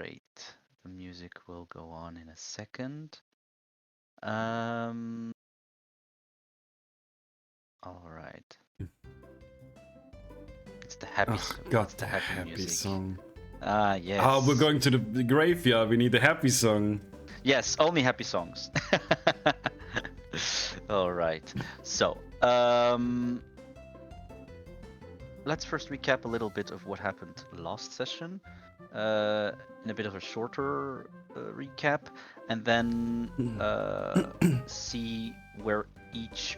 Great. The music will go on in a second. All right. It's the happy. Oh, God, it's the the happy music. song. Ah, yes. Oh, we're going to the graveyard. We need the happy song. Yes, only happy songs. All right. So, let's first recap a little bit of what happened last session, in a bit of a shorter recap, and then see where each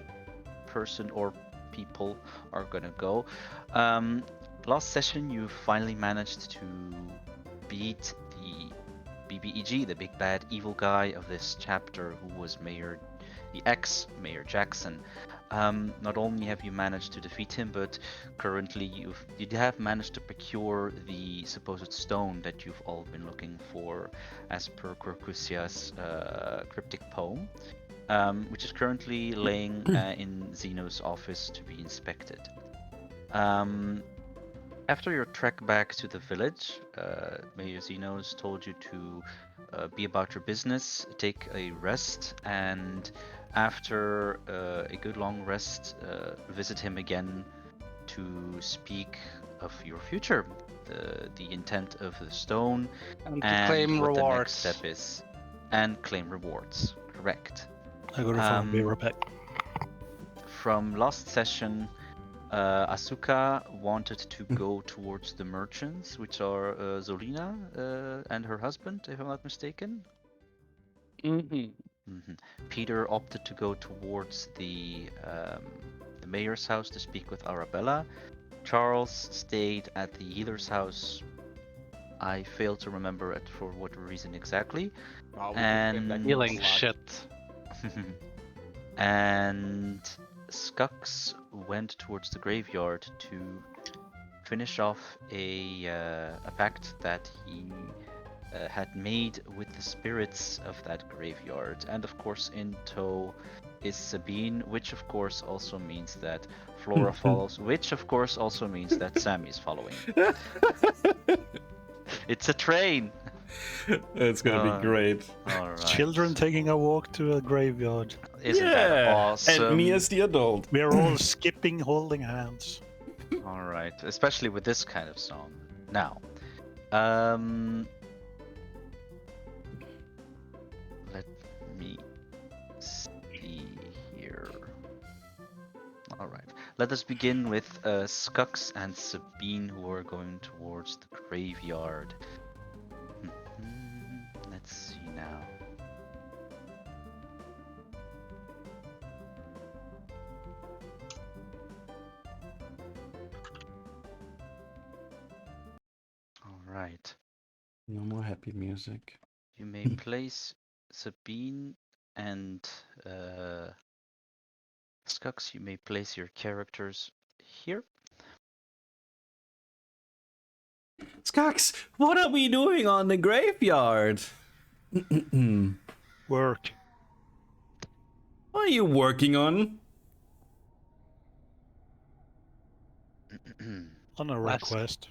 person or people are gonna go. Last session, you finally managed to beat the BBEG, the big bad evil guy of this chapter, who was the ex-Mayor Jackson. Not only have you managed to defeat him, but currently you have managed to procure the supposed stone that you've all been looking for, as per Crocusia's cryptic poem, which is currently laying in Zeno's office to be inspected. After your trek back to the village, Mayor Zeno's told you to be about your business, take a rest, and after a good long rest, visit him again to speak of your future, the intent of the stone, And to claim what the next rewards. step is, and claim rewards. Correct. I gotta find be right back. From last session, Asuka wanted to go towards the merchants, which are Zolina and her husband, if I'm not mistaken. Peter opted to go towards the mayor's house to speak with Arabella. Charles stayed at the healer's house. I fail to remember it for what reason exactly. And Healing shit. And Skux went towards the graveyard to finish off a pact that he had made with the spirits of that graveyard. And of course, in tow is Sabine, which of course also means that Flora follows, which of course also means that Sammy is following. It's a train! It's gonna be great. All right. Children taking a walk to a graveyard. Isn't that awesome? And me as the adult. We're all skipping, holding hands. All right, especially with this kind of song. Now, let me see here. All right, let us begin with Skux and Sabine, who are going towards the graveyard. Let's see now. All right. No more happy music. You may place Sabine and Skux. You may place your characters here. Skux, what are we doing on the graveyard? Work. What are you working on? On a request.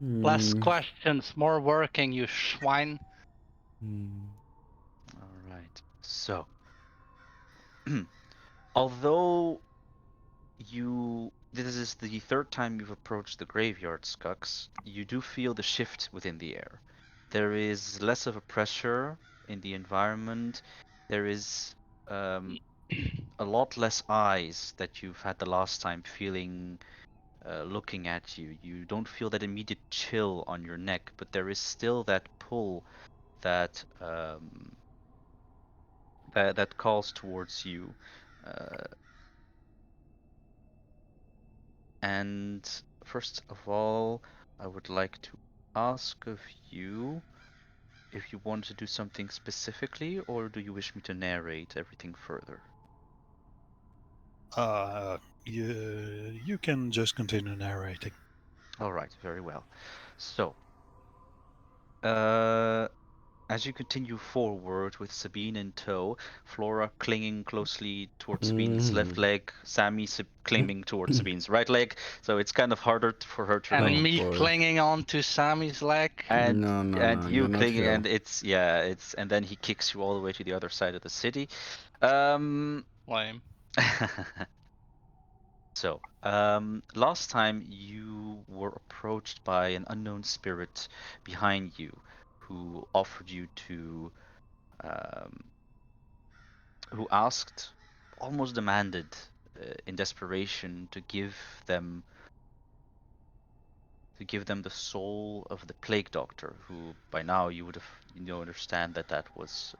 Less questions, more working, you swine. All right. So, although this is the third time you've approached the graveyard, Skux, you do feel the shift within the air. There is less of a pressure in the environment. There is a lot less eyes that you've had the last time feeling looking at you. You don't feel that immediate chill on your neck, but there is still that pull that that calls towards you. And first of all, I would like to ask of you if you want to do something specifically, or do you wish me to narrate everything further? You can just continue narrating. All right, very well. So, As you continue forward with Sabine in tow, Flora clinging closely towards Sabine's left leg, Sammy clinging towards Sabine's right leg, so it's kind of harder for her to And remain. Oh, me boy. clinging on to Sammy's leg. And No, you you're not clinging, here. and it's and then he kicks you all the way to the other side of the city. Um, Lame. So, last time you were approached by an unknown spirit behind you, who offered you to, um, who asked, almost demanded, in desperation, them to give them the soul of the plague doctor, who by now you would have understand that that was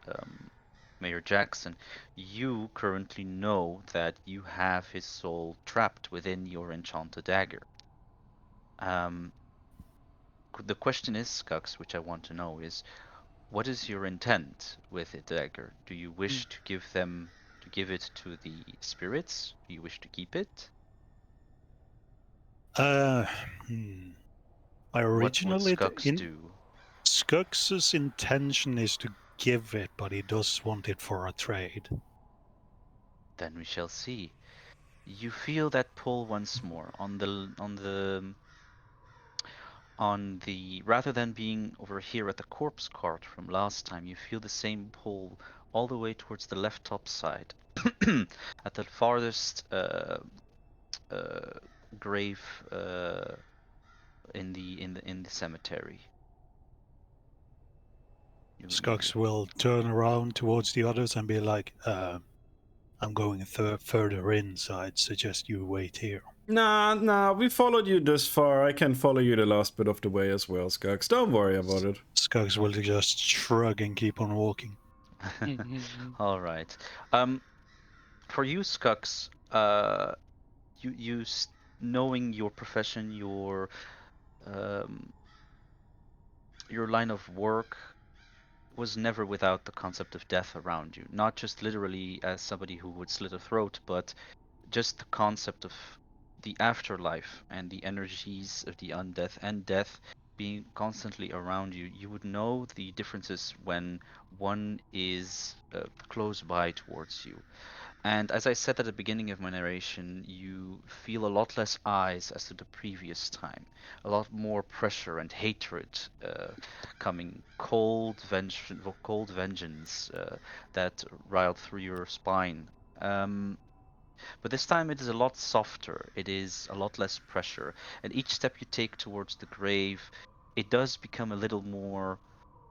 Mayor Jackson. You currently know that you have his soul trapped within your enchanted dagger. Um, the question is, Skux, which I want to know is, what is your intent with the dagger? Do you wish to give it to the spirits? Do you wish to keep it? Uh, hmm. I What would originally Skux in do? Skux's intention is to give it, but he does want it for a trade. Then we shall see. You feel that pull once more on the rather than being over here at the corpse cart from last time, you feel the same pull all the way towards the left top side, at the farthest uh, grave in the cemetery. Skux will turn around towards the others and be like, I'm going further in, so I'd suggest you wait here. Nah, we followed you this far. I can follow you the last bit of the way as well, Skux. Don't worry about it. Skux will just shrug and keep on walking. All right. For you, Skux, you knowing your profession, um, your line of work was never without the concept of death around you. Not just literally as somebody who would slit a throat, but just the concept of the afterlife and the energies of the undeath and death being constantly around you. You would know the differences when one is close by towards you. And as I said at the beginning of my narration, you feel a lot less eyes as to the previous time. A lot more pressure and hatred coming, cold vengeance that riled through your spine. But this time it is a lot softer. It is a lot less pressure. And each step you take towards the grave, it does become a little more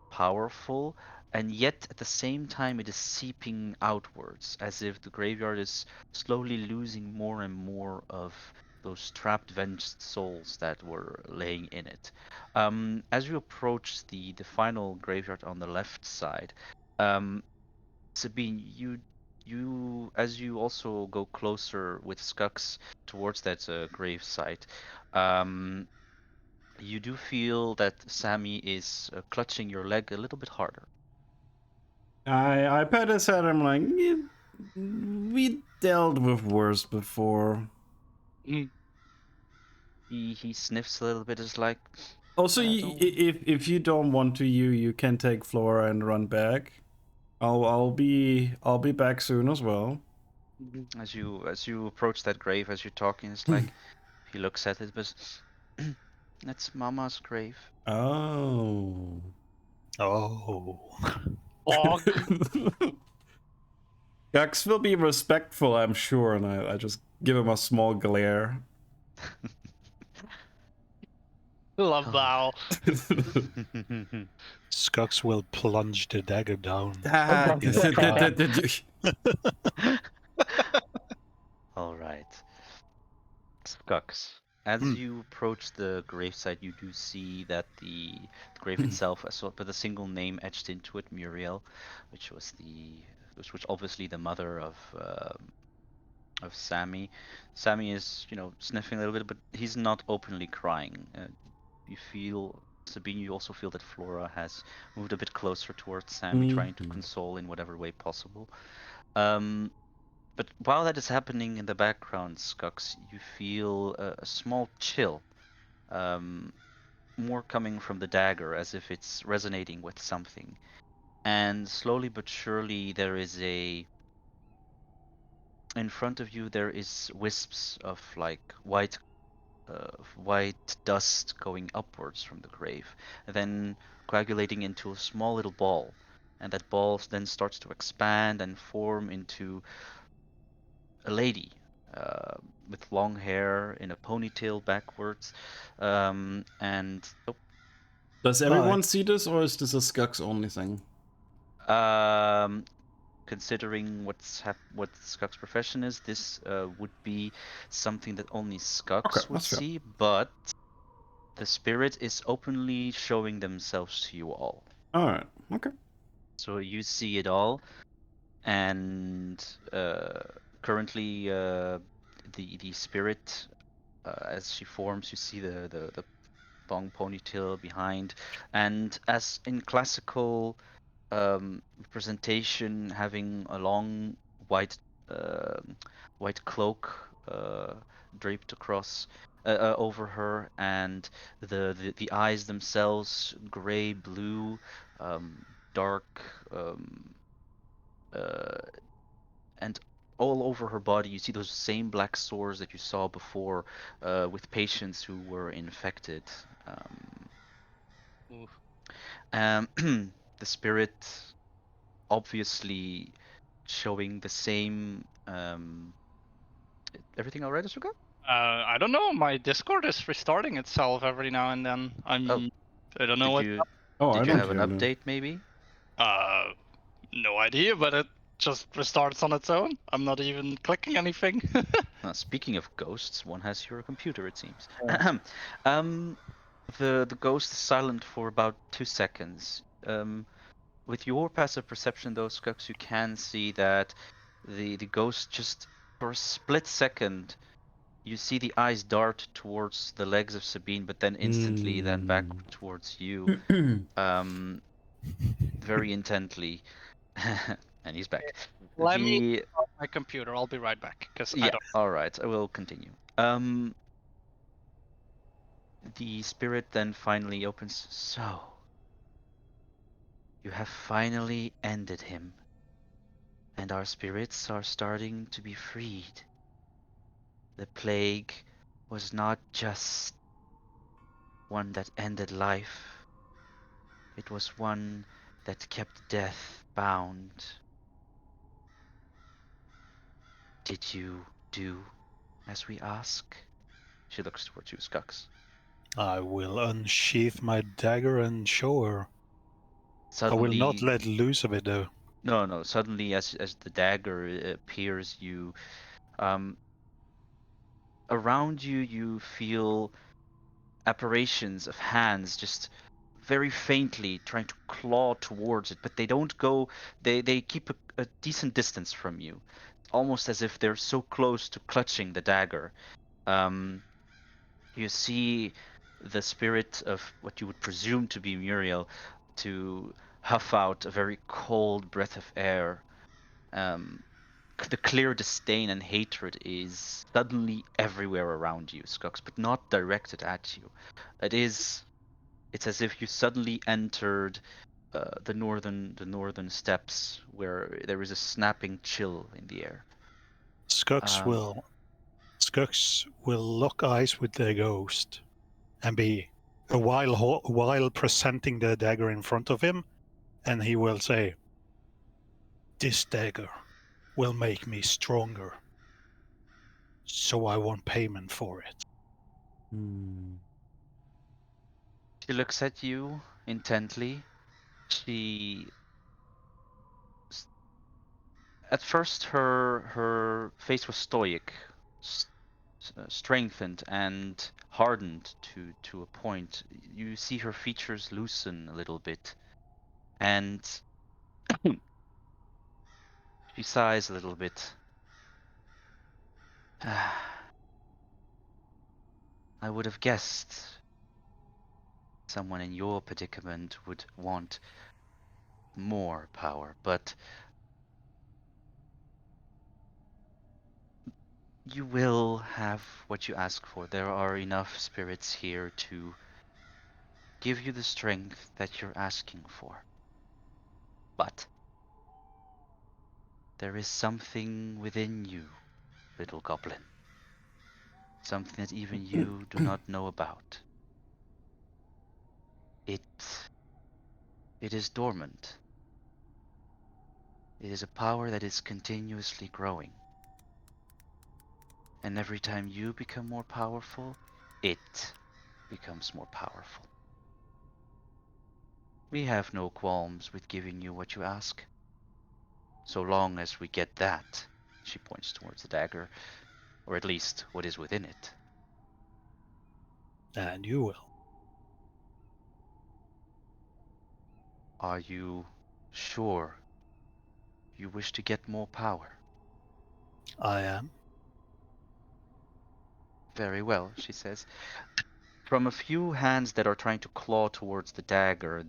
powerful, and yet at the same time it is seeping outwards, as if the graveyard is slowly losing more and more of those trapped venged souls that were laying in it. As you approach the final graveyard on the left side, um, Sabine, you as you also go closer with Skux towards that grave site, um, you do feel that Sammy is clutching your leg a little bit harder. I pat his head. I'm like, we dealt with worse before. He sniffs a little bit, is like, Also, don't. if you don't want to, you can take Flora and run back. I'll be back soon as well. As you approach that grave, as you're talking, it's like he looks at it, but that's Mama's grave. Oh. Oh. Og. Gux will be respectful, I'm sure, and I just give him a small glare. Love thou. Skux will plunge the dagger down. All right. Skux. As you approach the gravesite, you do see that the grave itself, with a single name etched into it, Muriel, which was obviously the mother of Sammy. Sammy is, sniffing a little bit, but he's not openly crying. You feel, Sabine, you also feel that Flora has moved a bit closer towards Sammy, trying to console in whatever way possible. But while that is happening in the background, Skux, you feel a small chill more coming from the dagger, as if it's resonating with something. And slowly but surely, in front of you there is wisps of like white dust going upwards from the grave, then coagulating into a small little ball, and that ball then starts to expand and form into a lady uh, with long hair in a ponytail backwards, and Does Hi. everyone see this, or is this a Skux only thing? um, considering what Skuk's profession is, this would be something that only Okay, Skuks would that's fair. see, but the spirit is openly showing themselves to you all. All right. Okay. So you see it all, and currently the spirit, as she forms, you see the long ponytail behind, and as in classical representation, having a long white white cloak draped across over her, and the eyes themselves gray blue, dark, uh, and all over her body you see those same black sores that you saw before with patients who were infected. Um, Oof. the spirit obviously showing the same. Everything all right, Asuka? I don't know. My Discord is restarting itself every now and then. Oh, I don't know did what. you Oh, I did you don't have an hear that. update maybe? Uh, no idea, but it just restarts on its own. I'm not even clicking anything. Speaking of ghosts, one has your computer, it seems. Yeah. um, the ghost is silent for about 2 seconds. With your passive perception, though, Skux, you can see that the ghost just for a split second you see the eyes dart towards the legs of Sabine, but then instantly then back towards you, um, very intently. And he's back. Let me The off my computer. I'll be right back because I Yeah, don't. all right, I will continue. The spirit then finally opens. So, you have finally ended him, and our spirits are starting to be freed. The plague was not just one that ended life, it was one that kept death bound. Did you do as we ask? She looks towards you, Skux. I will unsheath my dagger and show her. I will not Suddenly, let loose of it though. no. Suddenly, as the dagger appears, you um around you, you feel apparitions of hands just very faintly trying to claw towards it, but they don't go. They keep a decent distance from you, almost as if they're so close to clutching the dagger. Um, you see the spirit of what you would presume to be Muriel to huff out a very cold breath of air. Um, the clear disdain and hatred is suddenly everywhere around you, Skux, but not directed at you. It's as if you suddenly entered the northern steppes, where there is a snapping chill in the air. Skux Um, will Skux will lock eyes with the ghost and be while presenting the dagger in front of him, and he will say, "This dagger will make me stronger, so I want payment for it." she looks at you intently. She At first, her face was stoic, strengthened and hardened to a point. You see her features loosen a little bit, and she sighs a little bit. I would have guessed someone in your predicament would want more power, but you will have what you ask for. There are enough spirits here to give you the strength that you're asking for. But there is something within you, little goblin. Something that even you do not know about. It is dormant. It is a power that is continuously growing. And every time you become more powerful, it becomes more powerful. We have no qualms with giving you what you ask. So long as we get that, she points towards the dagger, or at least what is within it. And you will. Are you sure you wish to get more power? I am. Very well, she says. From a few hands that are trying to claw towards the dagger,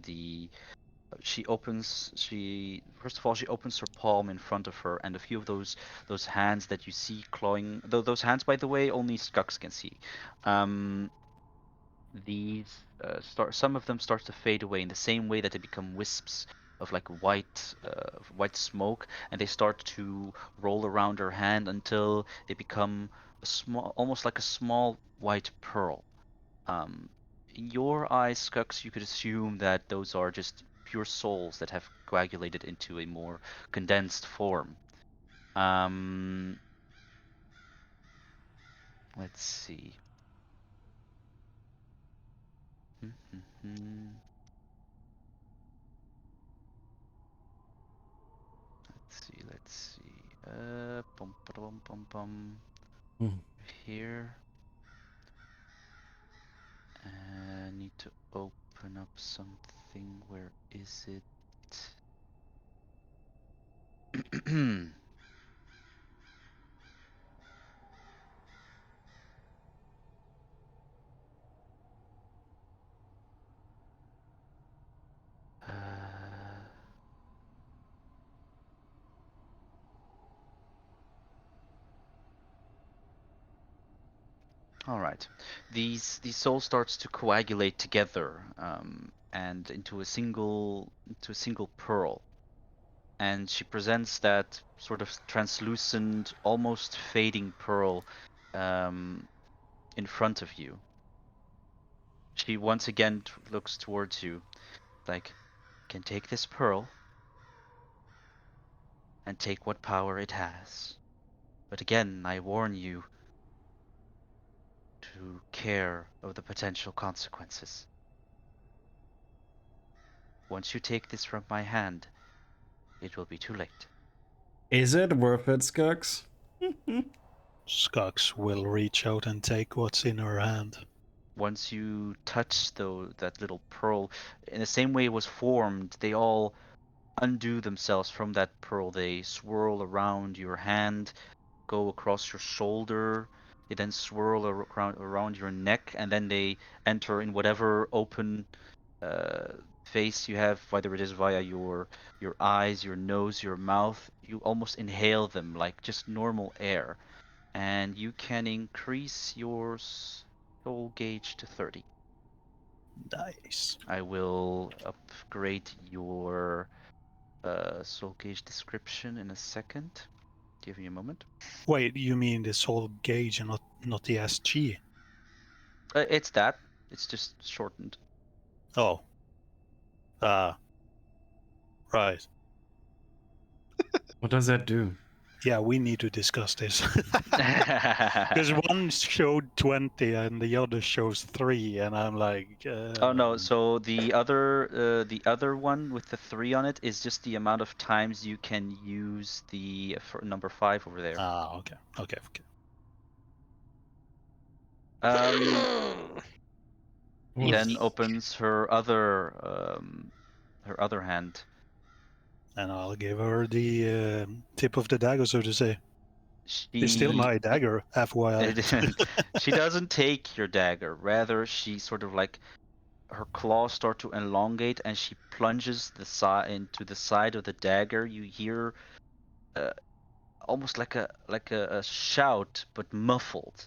she first of all she opens her palm in front of her, and a few of those hands that you see clawing, those hands, by the way, only Skux can see. These some of them start to fade away in the same way that they become wisps of like white smoke, and they start to roll around her hand until they become almost like a small white pearl. In your eyes, Skux, you could assume that those are just pure souls that have coagulated into a more condensed form. Let's see. Let's see. Bum, bum, bum, bum. Hmm. Here. I need to open up something. Where is it? uh, all right. These souls starts to coagulate together, and into a single pearl. And she presents that sort of translucent, almost fading pearl in front of you. She once again looks towards you, like, can take this pearl and take what power it has. But again, I warn you to care of the potential consequences. Once you take this from my hand, it will be too late. Is it worth it, Skux? Skux will reach out and take what's in her hand. Once you touch that little pearl, in the same way it was formed, they all undo themselves from that pearl. They swirl around your hand, go across your shoulder. They then swirl around your neck, and then they enter in whatever open face you have, whether it is via your eyes, your nose, your mouth. You almost inhale them like just normal air, and you can increase your soul gauge to 30. Nice. I will upgrade your soul gauge description in a second. Give me a moment. Wait, you mean the soul gauge and not the SG? It's that. It's just shortened. Oh. Right. What does that do? Yeah, we need to discuss this. Because one showed 20 and the other shows 3, and I'm like... Oh no, so the other one with the 3 on it is just the amount of times you can use the number 5 over there. Okay. Okay. He then opens her other hand. And I'll give her the tip of the dagger, so to say. It's still my dagger, FYI. She doesn't take your dagger. Rather, she sort of like, her claws start to elongate, and she plunges into the side of the dagger. You hear almost like a shout, but muffled.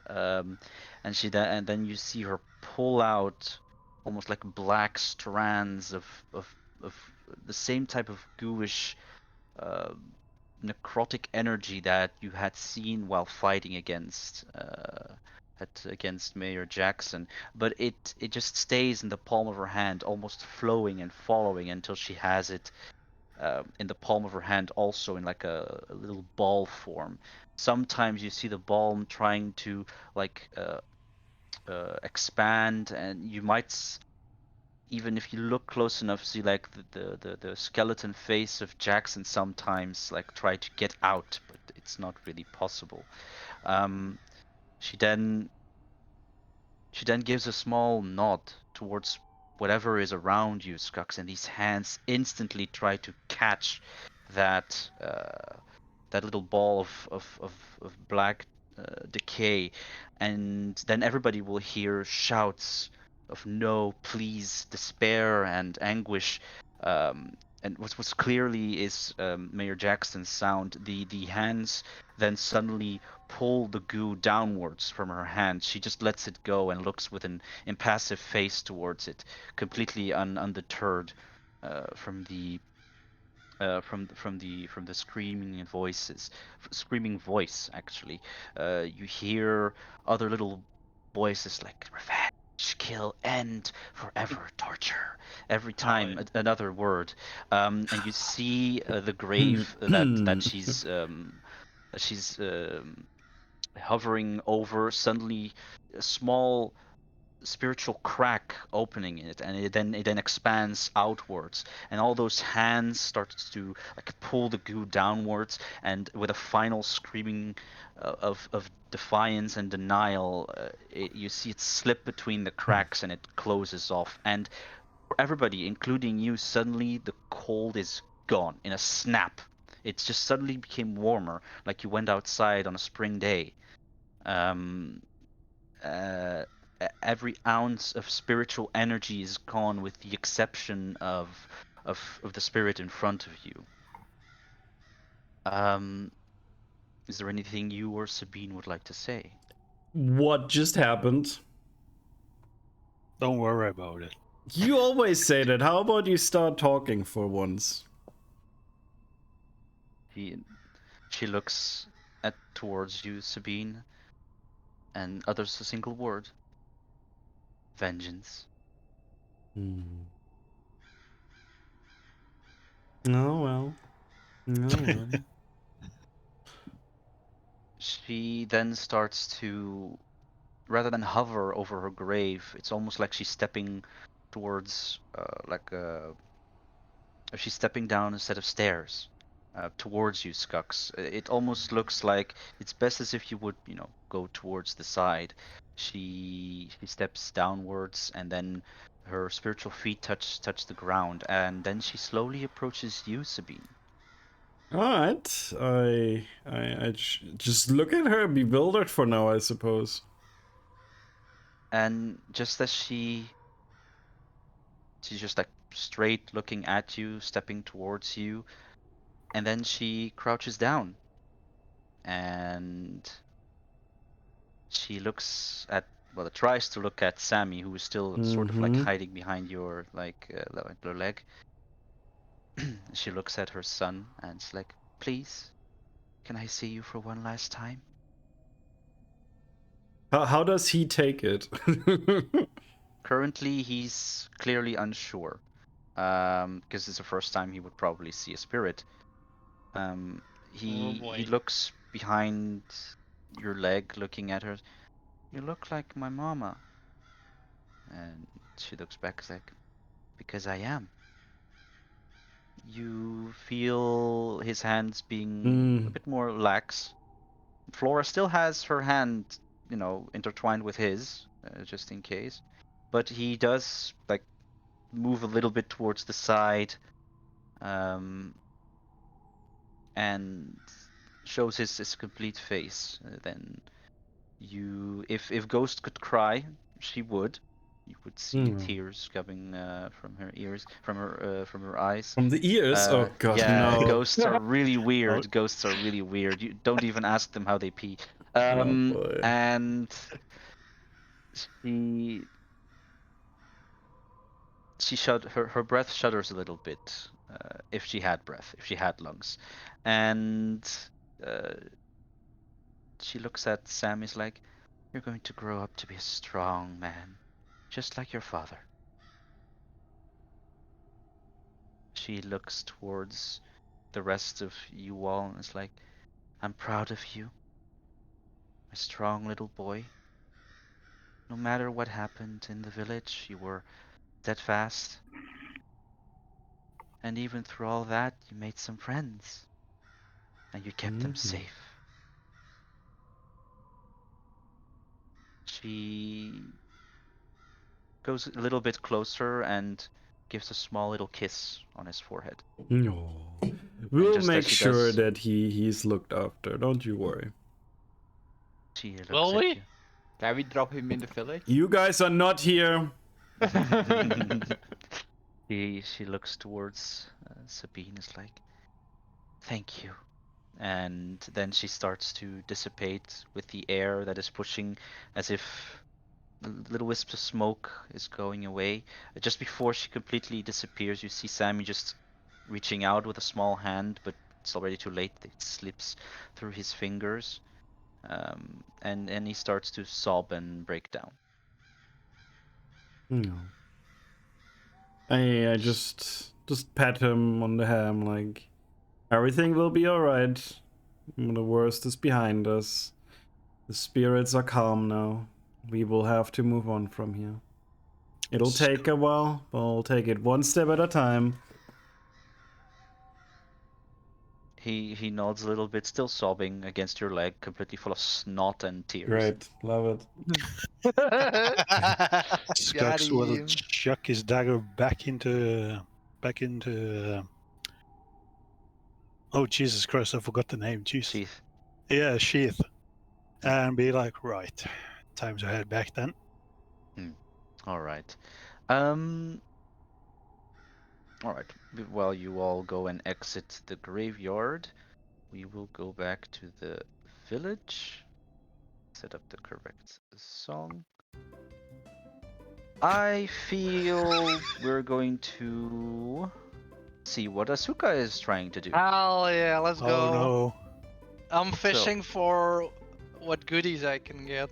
And then you see her pull out almost like black strands of the same type of gooish uh, necrotic energy that you had seen while fighting against Mayor Jackson, but it just stays in the palm of her hand, almost flowing and following until she has it in the palm of her hand, also in like a little ball form. Sometimes you see the ball trying to like expand, and you might even if you look close enough, see like the skeleton face of Jackson sometimes like try to get out, but it's not really possible. Um, she then she then gives a small nod towards whatever is around you, Skux, and these hands instantly try to catch that that little ball of black decay, and then everybody will hear shouts of no, please, despair and anguish. And what's clearly is Mayor Jackson's sound. The hands then suddenly pull the goo downwards from her hand. She just lets it go and looks with an impassive face towards it, completely undeterred from the from the screaming voices, screaming voice actually. You hear other little voices like revenge, kill, end, forever, torture. Every time another word, and you see the grave that she's hovering over. Suddenly, a small spiritual crack opening in it, and it then expands outwards, and all those hands start to like pull the goo downwards, and with a final screaming of defiance and denial, you see it slip between the cracks and it closes off, and for everybody, including you, suddenly the cold is gone in a snap. It just suddenly became warmer, like you went outside on a spring day. um, uh, every ounce of spiritual energy is gone, with the exception of the spirit in front of you. Um, is there anything you or Sabine would like to say? What just happened? Don't worry about it. You always say that. How about you start talking for once? She looks at towards you, Sabine, and utters a single word: vengeance. Oh well. Oh well. She then starts to, rather than hover over her grave, it's almost like she's stepping towards she's stepping down a set of stairs towards you, Skux. It almost looks like it's best as if you would, go towards the side. She steps downwards, and then her spiritual feet touch the ground, and then she slowly approaches you, Sabine. All right. I just look at her bewildered for now, I suppose. And just as she's just like straight looking at you, stepping towards you, and then she crouches down and she looks at, well, tries to look at Sammy, who is still sort of like hiding behind your your leg. She looks at her son and it's like, please, can I see you for one last time? How does he take it? Currently, he's clearly unsure, because it's the first time he would probably see a spirit. Oh He boy. looks behind your leg, looking at her. You look like my mama. And she looks back, it's like, because I am. You feel his hands being a bit more lax. Flora still has her hand, intertwined with his, just in case. But he does like move a little bit towards the side, um, and shows his complete face. Then if Ghost could cry, she would. You would see tears coming from her ears, from her eyes. From the ears? Oh god, Yeah, no. ghosts are really weird. Oh. Ghosts are really weird. You don't even ask them how they pee. Oh boy. And she her breath shudders a little bit, if she had breath, if she had lungs, and she looks at Sam. Is like, "You're going to grow up to be a strong man, just like your father." She looks towards the rest of you all and is like, "I'm proud of you, my strong little boy. No matter what happened in the village, you were steadfast. And even through all that, you made some friends. And you kept them safe." She goes a little bit closer and gives a small little kiss on his forehead. No. We'll just as make she sure does- that he's looked after. Don't you worry. She looks Will at we? you. Can we drop him in the village? You guys are not here. She looks towards Sabine. Is like, "Thank you." And then she starts to dissipate with the air that is pushing, as if little wisps of smoke is going away. Just before she completely disappears, you see Sammy just reaching out with a small hand, but it's already too late. It slips through his fingers, and he starts to sob and break down. No. I just pat him on the hand, like, everything will be alright. The worst is behind us. The spirits are calm now. We will have to move on from here. It'll take a while, but we'll take it one step at a time. He nods a little bit, still sobbing against your leg, completely full of snot and tears. Great, love it. Skux will chuck his dagger back into. Oh Jesus Christ! I forgot the name. Jeez. Sheath. Yeah, sheath. And be like, right, time to head back then. All right. All right. While you all go and exit the graveyard, we will go back to the village. Set up the correct song. I feel we're going to see what Asuka is trying to do. Hell yeah, let's go. Oh no. I'm fishing for what goodies I can get.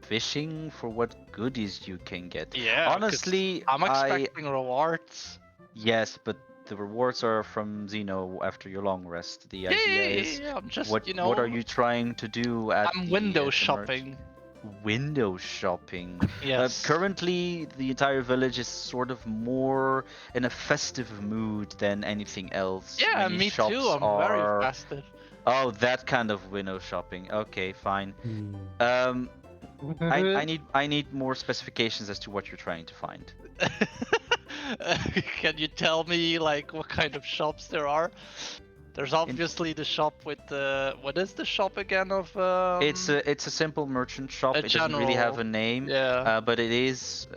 Fishing for what goodies you can get. Yeah. 'cause Honestly, I'm expecting rewards. yes, but the rewards are from Xeno after your long rest. The idea is, I'm just, what are you trying to do at I'm the, window at the shopping. Window shopping. Yes. Currently, the entire village is sort of more in a festive mood than anything else. Yeah, Many me shops too. I'm are... very festive. Oh, that kind of window shopping. Okay, fine. Hmm. I need more specifications as to what you're trying to find. Can you tell me like what kind of shops there are? There's obviously the shop with the what is the shop again of? It's a simple merchant shop. a It doesn't really have a general- name. Yeah. But it is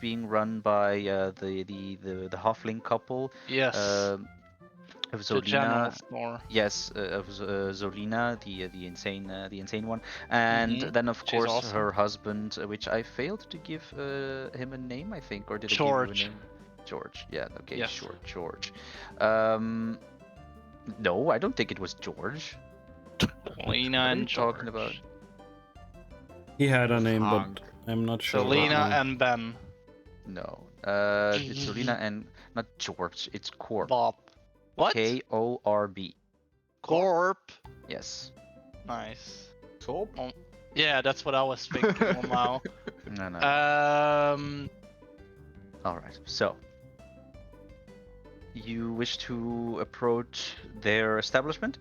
being run by the Hoffling couple. Yes. Of the general Zolina. store. Yes, of Zolina, the insane one, and Mhm. then of She's course awesome. her husband, which I failed to give him a name, I think, or did I George. give you a name? George. Yeah. Okay. Yes. Sure. George. No, I don't think it was George. Lena What are and you talking about? George. He had a name, Frank. but I'm not sure. So right Lena now. and Ben. No. It's Zolina and not George. It's Corp. Bob. What? Korb. Corp. Yes. Nice. Soap? Yeah, that's what I was thinking now. No. All right. So, you wish to approach their establishment?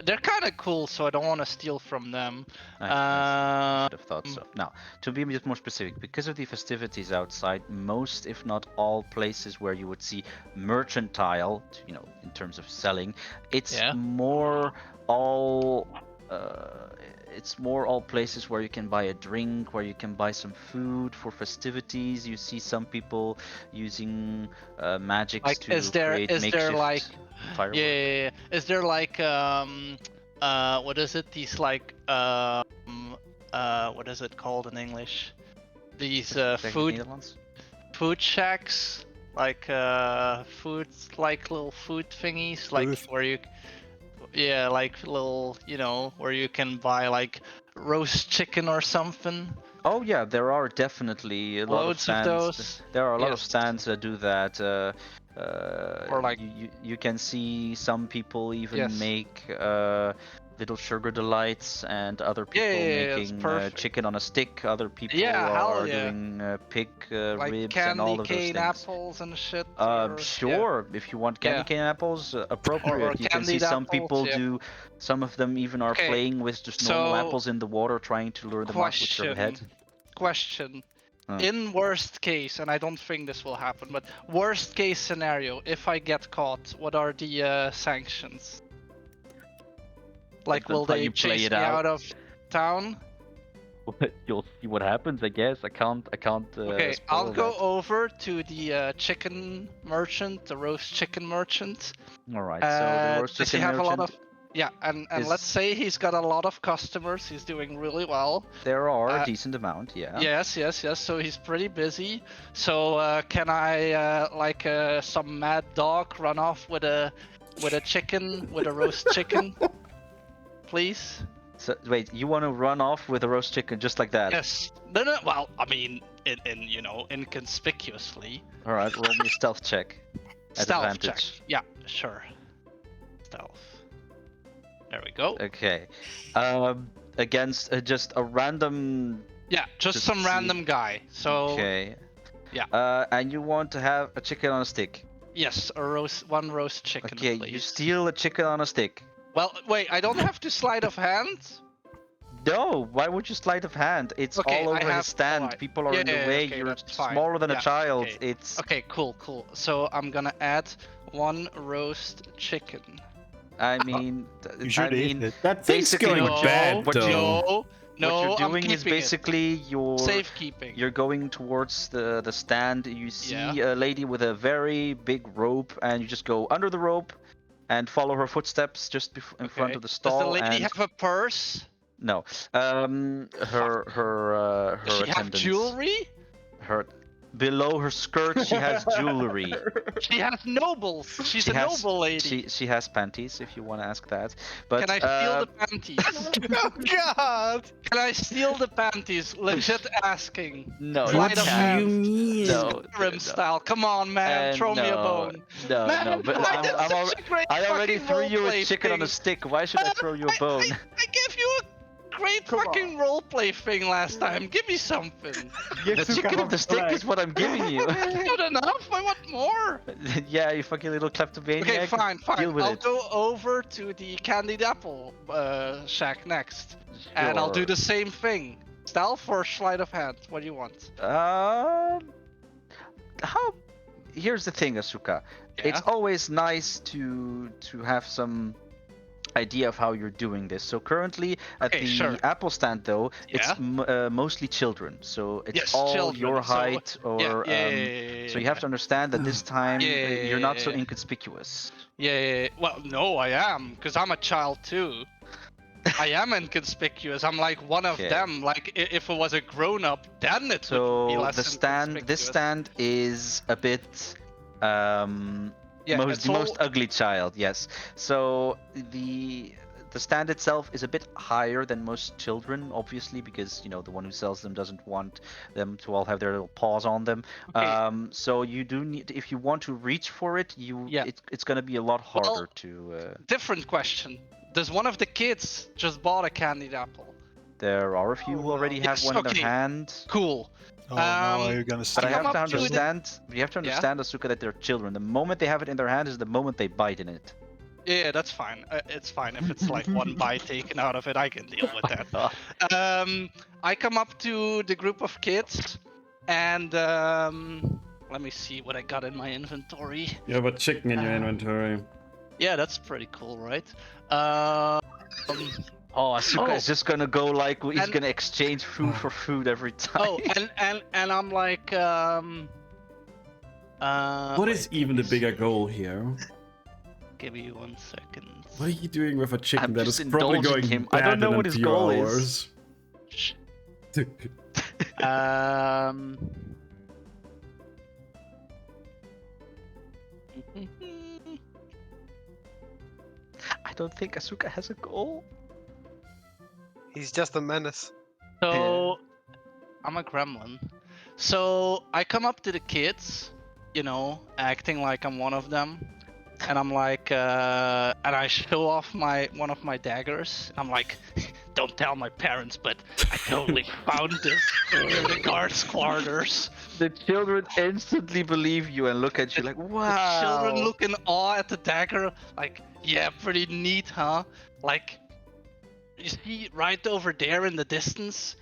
They're kind of cool, so I don't want to steal from them. I should have thought so. Now, to be a bit more specific, because of the festivities outside, most, if not all, places where you would see mercantile, in terms of selling, it's Yeah. more all. It's more all places where you can buy a drink, where you can buy some food for festivities. You see some people using magics Like, to is there makeshift like fireworks. yeah, is there like what is it, these like what is it called in English, these Zeg in het food Nederlands? shacks, like little food thingies, like Booth. where you, yeah, like little, where you can buy like roast chicken or something. Oh yeah, there are definitely a lot of Loads of stands. those. There are a lot of Yes. stands that do that. Or like- you can see some people even Yes. make little sugar delights, and other people yeah, it's making perfect. chicken on a stick. Other people Yeah, hell are yeah. doing pig Like ribs candy and all of those cane things. apples and shit. or- Sure, if you want candy Yeah. cane apples, appropriate. You can see candied some apples, people yeah. do. Some of them even are Okay, playing with just normal so- apples in the water, trying to lure them out with their head. Question. Huh. In worst case, and I don't think this will happen, but worst case scenario, if I get caught, what are the sanctions? Like, Depends will how they you play chase it me out. out of town? You'll see what happens, I guess. I can't. Okay, spoil I'll go that. over to the chicken merchant, the roast chicken merchant. All right. So the roast Does he chicken have a lot merchant. of? Yeah, and let's is- say he's got a lot of customers. He's doing really well. There are a uh, decent amount, yeah. Yes. So he's pretty busy. So can I, like some mad dog, run off with a chicken, with a roast chicken, please? So wait, you want to run off with a roast chicken just like that? Yes. No. Well, I mean, inconspicuously. All right. Roll me a stealth check. At Stealth advantage. check. Yeah, sure. Stealth. There we go. Okay. Against just a random. Yeah, just Just some see. random guy. So Okay. yeah. And you want to have a chicken on a stick. yes, one roast chicken, Okay. please. You steal a chicken on a stick. Well, wait, I don't have to sleight of hand. No, why would you sleight of hand? It's Okay, all I over have his stand. alright. People are in the Yeah, way. okay, You're that's fine. smaller than Yeah, a child. okay. It's. Okay, cool. So I'm gonna add one roast chicken. I mean, You should eat it. That thing's Basically, going what bad, what you- though. No, what you're I'm doing is keeping basically it. Safekeeping. you're going towards the stand. You see Yeah. a lady with a very big rope, and you just go under the rope and follow her footsteps just in front Okay. of the Does stall. the lady and have a purse? no, her Does she have attendant. jewelry? Her below her skirt, she has jewelry. She has nobles. She's She a has- noble lady. She has panties, if you want to ask that. But Can I steal the panties? Oh god! Can I steal the panties? Legit asking. no, What you Sleight of can't. hand. mean? No, Rim style. Come on, man. Throw me a bone. No, Man, no, but I did I'm such a great I already fucking threw you a roleplay chicken on a thing. stick. Why should I throw you a bone? I gave you a great fucking roleplay thing last time. Give me something. The chicken on the stick is what I'm giving you. Not enough. I want more. Yeah, you fucking little kleptomaniac. Okay, fine. Deal with I'll it. go over to the candied apple shack next, and I'll do Sure. the same thing. Stealth or sleight of hand? What do you want? How? Here's the thing, Asuka. It's always nice to have some idea of how you're doing this. So currently at Okay, the sure. Apple stand, though, it's Yeah. mostly children. So it's Yes, all children. your So, height, or so you have to understand that this time you're not so Yeah. inconspicuous. Yeah. Well, no, I am, because I'm a child too. I am inconspicuous. I'm like one of Okay. them. Like if it was a grown up, then it would be So less the stand, this inconspicuous. stand is a bit Yeah, the it's most all- ugly child, yes. So the stand itself is a bit higher than most children, obviously, because the one who sells them doesn't want them to all have their little paws on them. Okay. So you do need, if you want to reach for it, Yeah. it's going to be a lot Well, harder to. Different question. Does one of the kids just bought a candied apple? There are a few who already have Yes, one in okay. their hand. Cool. Oh no, Um, you're gonna But steal I have come to up to the- understand. You have to understand, Asuka, that they're children. The moment they have it in their hand is the moment they bite in it. Yeah, that's fine. It's fine if it's like one bite taken out of it. I can deal with that. I come up to the group of kids, and let me see what I got in my inventory. You have a chicken in your inventory. Yeah, that's pretty cool, right? Oh, Asuka is just gonna go like he's And- gonna exchange food for food every time. Oh, and I'm like, What is even the bigger goal here? Give me 1 second. What are you doing with a chicken I'm that just is probably indulging going him. bad I don't know in what a his few goal hours? Shh. Um. I don't think Asuka has a goal. He's just a menace. So I'm a gremlin. So I come up to the kids, you know, acting like I'm one of them, and I'm like, and I show off one of my daggers. I'm like, don't tell my parents, but I totally found this in the guards' quarters. The children instantly believe you and look at you like, wow. The children look in awe at the dagger, like, yeah, pretty neat, huh? Like, you see right over there in the distance,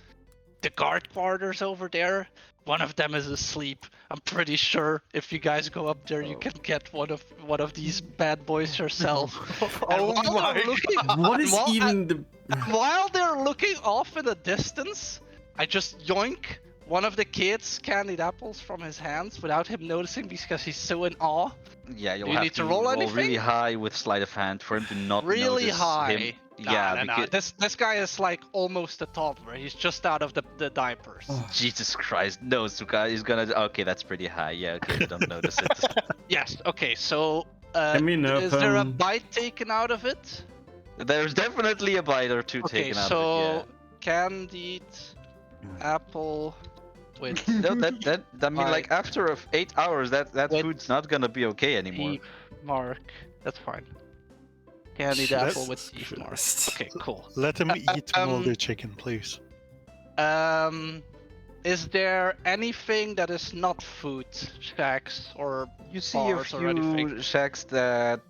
the guard quarters over there. One of them is asleep. I'm pretty sure if you guys go up there, you can get one of these bad boys yourself. And Oh while my they're looking, What is while- even the? while they're looking off in the distance, I just yoink one of the kids' candied apples from his hands without him noticing because he's so in awe. Yeah, you'll Do you have need to to roll really anything? high with sleight of hand for him to not Really notice high. him. Nah, Yeah, nah, nah. because This guy is like almost a toddler. He's just out of the diapers. Jesus Christ, no, Suka is gonna. Okay, that's pretty high. Yeah, okay, we don't notice it. Yes. Okay. So, Let me know, is there a Pum. bite taken out of it? There's definitely a bite or two Okay. taken out So, of candied apple with it. Yeah. No, that I mean, like Bite. after 8 hours, that With food's not gonna be okay anymore. teeth mark. That's fine. Candied Let's- apple with teeth mark. Okay. Cool. Let him eat all the um, chicken, please. Is there anything that is not food, shacks or You see a bars or anything? few shacks that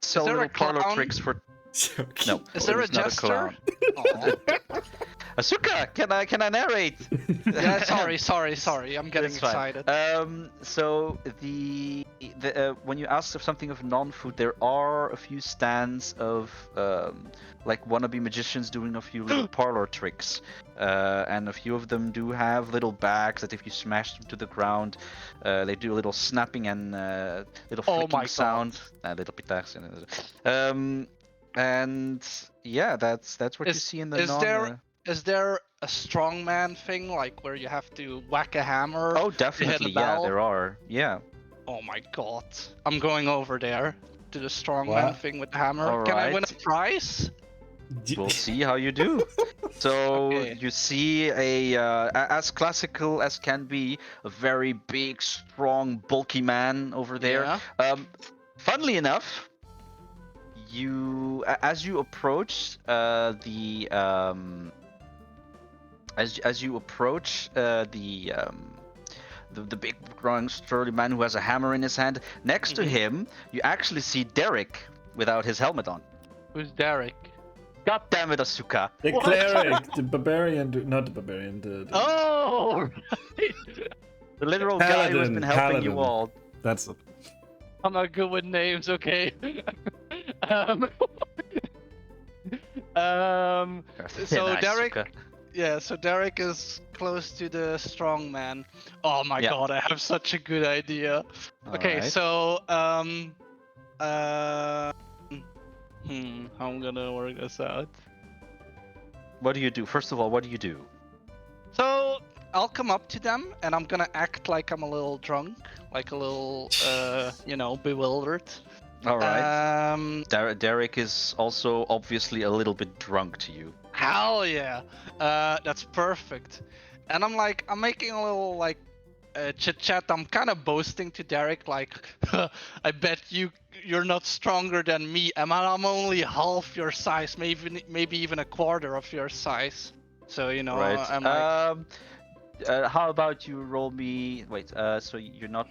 sell there a little parlor clown? tricks for. Okay. No, Is there a it's not jester? clown. Aw. Asuka, can I narrate? Yeah, sorry. I'm getting It's fine. excited. So when you ask of something of non-food, there are a few stands of like wannabe magicians doing a few little parlor tricks, and a few of them do have little bags that if you smash them to the ground, they do a little snapping and little Oh flicking my God. sound, little pitaks. And yeah, that's what you see in the is non. there- Is there a strongman thing, like where you have to whack a hammer? Oh, definitely, yeah, bell? there are, yeah. Oh my god. I'm going over there to the strongman Wow. thing with the hammer. Can I win a Alright. prize? We'll see how you do. So Okay. you see as classical as can be, a very big, strong, bulky man over there. Yeah. Funnily enough, as you approach as you approach the big, strong, sturdy man who has a hammer in his hand, next to Mhm. him, you actually see Derek without his helmet on. Who's Derek? God damn it, Asuka. The What? cleric, the barbarian, not the barbarian, the Oh! The literal guy who has been helping you Paladin. all. That's it. I'm not good with names, okay. um, so Nice, Derek, Asuka. yeah, so Derek is close to the strong man. Oh my Yeah. god, I have such a good idea. Okay, Alright. so how I'm gonna work this out. What do you do? First of all, what do you do? So I'll come up to them and I'm gonna act like I'm a little drunk, like a little, bewildered. All right. Derek is also obviously a little bit drunk to you. Hell yeah, that's perfect. And I'm making a little like chit chat. I'm kind of boasting to Derek, like, I bet you're not stronger than me. I'm only half your size, maybe even a quarter of your size. So Right. I'm like, How about you roll me? Wait. So you're not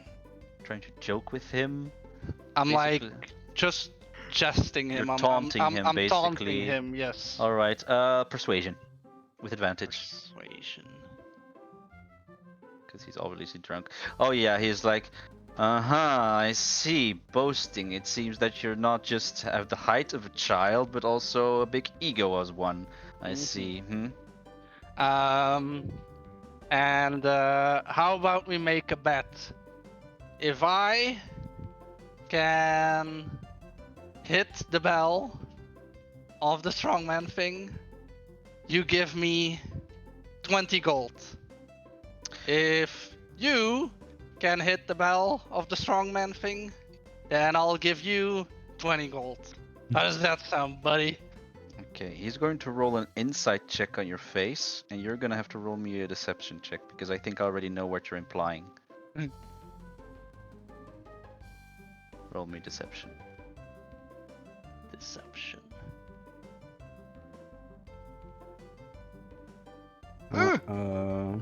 trying to joke with him? I'm like basically? just jesting him. You're I'm taunting him, I'm basically. taunting him. Yes. All right. Persuasion, with advantage, Persuasion. because he's obviously drunk. Oh yeah, he's like, I see. Boasting. It seems that you're not just have the height of a child, but also a big ego as one. I Mhm. see. And how about we make a bet? If I can hit the bell of the strongman thing, you give me 20 gold. If you can hit the bell of the strongman thing, then I'll give you 20 gold. How does that sound, buddy? Okay, he's going to roll an insight check on your face, and you're gonna have to roll me a deception check because I think I already know what you're implying. Mm. Roll me deception. Deception.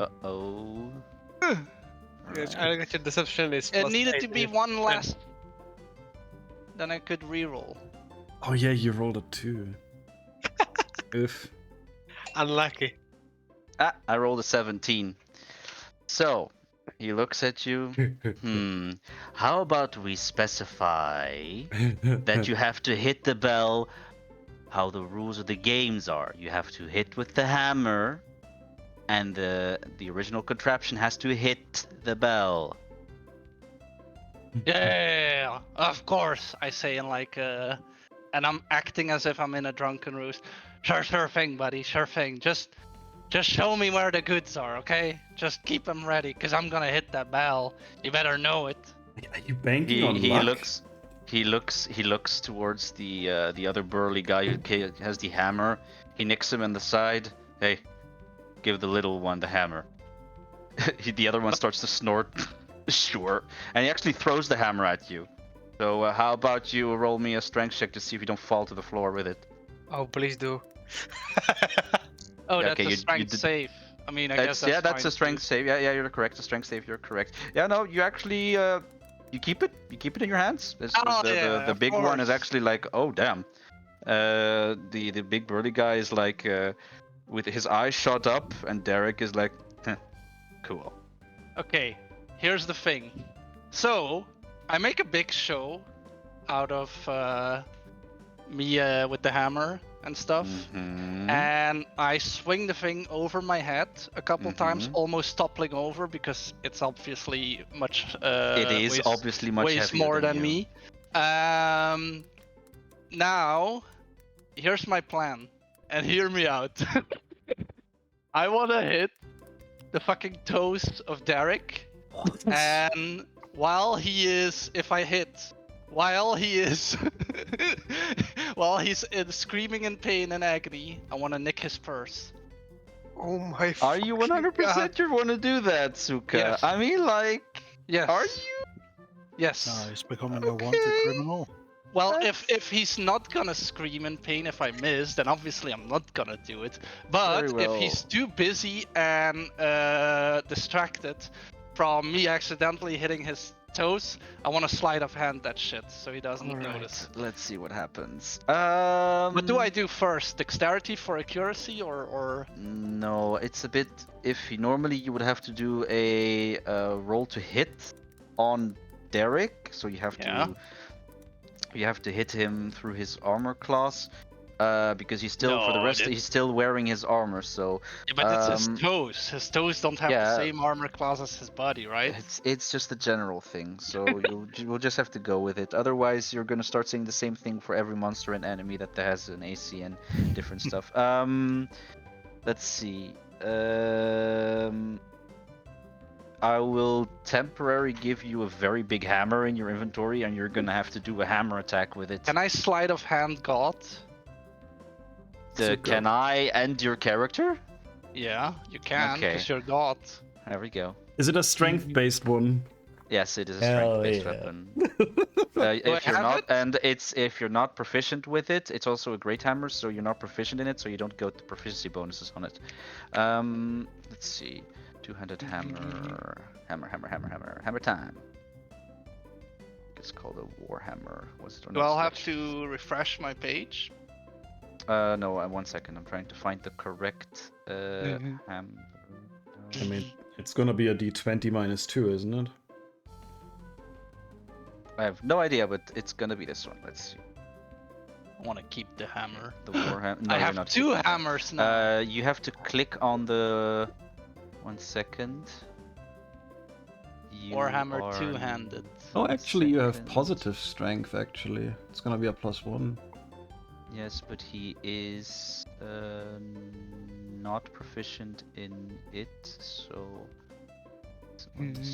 Uh-oh. Yes, I got your deception is It plus needed 8 to be if- one less. Then I could reroll. Oh yeah, you rolled a 2. Oof. Unlucky. Ah, I rolled a 17. So, he looks at you. How about we specify that you have to hit the bell how the rules of the games are. You have to hit with the hammer, and the original contraption has to hit the bell. Yeah, of course. I say in like and I'm acting as if I'm in a drunken roost. Sure thing, buddy. Sure thing. Just show me where the goods are, okay? Just keep them ready, cause I'm gonna hit that bell. You better know it. Are you banking on He luck? looks towards the other burly guy who has the hammer. He nicks him in the side. Hey, give the little one the hammer. The other one starts to snort. Sure. And he actually throws the hammer at you. So how about you roll me a strength check to see if you don't fall to the floor with it? Oh, please do. Oh, Yeah, that's okay, a you strength did- save. I mean, I guess Yeah, that's that's fine a strength too. save. Yeah, you're correct. A strength save. You're correct. Yeah, no, you actually you keep it. You keep it in your hands. Oh, the yeah, the of big one is course. actually like, oh damn. The big burly guy is like with his eyes shot up, and Derek is like, "Heh, cool. Okay, here's the thing. So, I make a big show out of me with the hammer and stuff. Mhm. And I swing the thing over my head a couple times, Mhm. almost toppling over because it's obviously much. It is weighs, obviously much weighs heavier more than you. me. Now, here's my plan, and hear me out. I wanna hit the fucking toes of Derek, and while he is, if I hit, while he is, while he's screaming in pain and agony, I want to nick his purse. Oh my Are you fucking 100% God. you want to do that, Suka? Yes. I mean, like, Yes. are you? Yes. Ah, he's becoming a wanted Okay. criminal. Well, That's- if he's not gonna scream in pain if I miss, then obviously I'm not gonna do it. But Very well. if he's too busy and distracted from me accidentally hitting his toes, I want to sleight of hand that shit so he doesn't All right, notice. let's see what happens. What do I do first? Dexterity for accuracy or? No, it's a bit iffy. Normally, you would have to do a roll to hit on Derek, so you have Yeah. to hit him through his armor class, because he's still for the No, rest that- he's still wearing his armor. So Yeah, but it's Um, his toes. His toes don't have yeah. the same armor class as his body, right? it's just a general thing. So you'll just have to go with it. Otherwise, you're gonna start saying the same thing for every monster and enemy that has an AC and different stuff. Let's see. I will temporarily give you a very big hammer in your inventory, and you're gonna have to do a hammer attack with it. Can I sleight of hand God? Can I end your character? Yeah, you can, Okay. because you're God. There we go. Is it a strength-based one? Yes, it is a Hell strength-based yeah. weapon. Do I If you're have not, it? and if you're not proficient with it, it's also a great hammer. So you're not proficient in it, so you don't get the proficiency bonuses on it. Let's see, two-handed hammer, hammer time. It's called a warhammer. What's it? Do I have to refresh my page? No, 1 second. I'm trying to find the correct Mhm. hammer. I mean, it's gonna be a d20 minus 2, isn't it? I have no idea, but it's gonna be this one. Let's see. I want to keep the hammer. The warhammer. No, I you're have not 2 keeping that. hammers now. You have to click on the. 1 second. You Warhammer are- two-handed. Oh, One actually, you have second. positive strength, actually. It's gonna be a +1. Yes, but he is not proficient in it, so.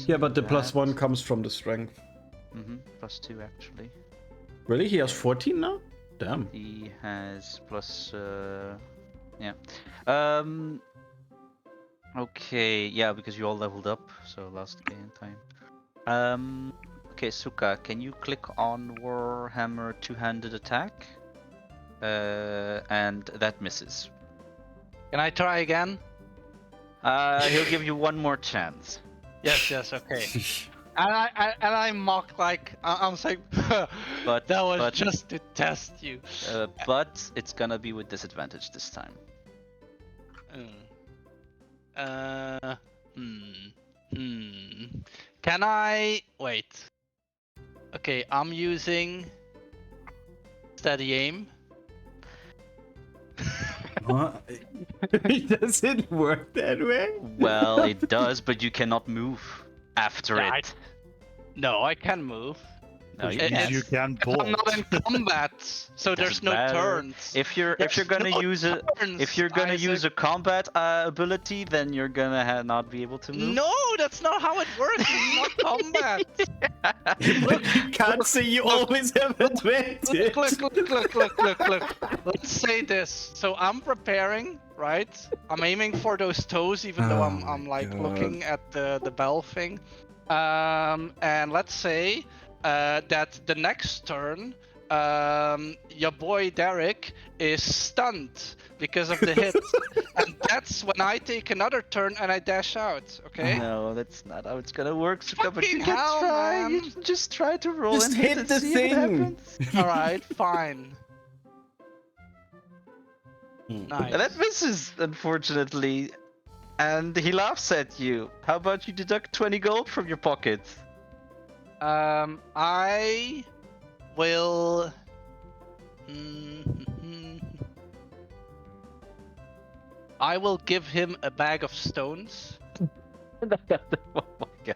Yeah, but the +1 comes from the strength. +2 actually. Really? He has 14 now? Damn. He has plus. Yeah. Okay, yeah, because you all leveled up, so last gain time. Okay, Suka, can you click on Warhammer two-handed attack? And that misses. Can I try again? He'll give you one more chance. Yes, okay. And I mock like I'm saying, But- that was but- just to test you. But it's gonna be with disadvantage this time. Can I wait? Okay, I'm using steady aim. What? Does it work that way? Well, it does, but you cannot move after Yeah, it. No, I can move. No, you It- can't. You can If I'm bolt. not in combat, so there's Doesn't no matter. turns. If you're There's gonna no use a turns, if you're gonna use Isaac. a combat ability, then you're gonna not be able to move. No, that's not how it works. It's not combat. Look, you can't say you always have advantage. Look. Let's say this. So I'm preparing, right? I'm aiming for those toes, even though Oh I'm my like God. looking at the bell thing. And let's say that the next turn, your boy Derek is stunned because of the hit, and that's when I take another turn and I dash out. Okay. No, that's not how it's gonna work, Suka, but you Fucking can hell, try. man. You just try to roll Just and hit and the see what thing. happens. All right, fine. Hmm. Nice. And that misses, unfortunately. And he laughs at you. How about you deduct 20 gold from your pocket? I will. I will give him a bag of stones. Oh my god.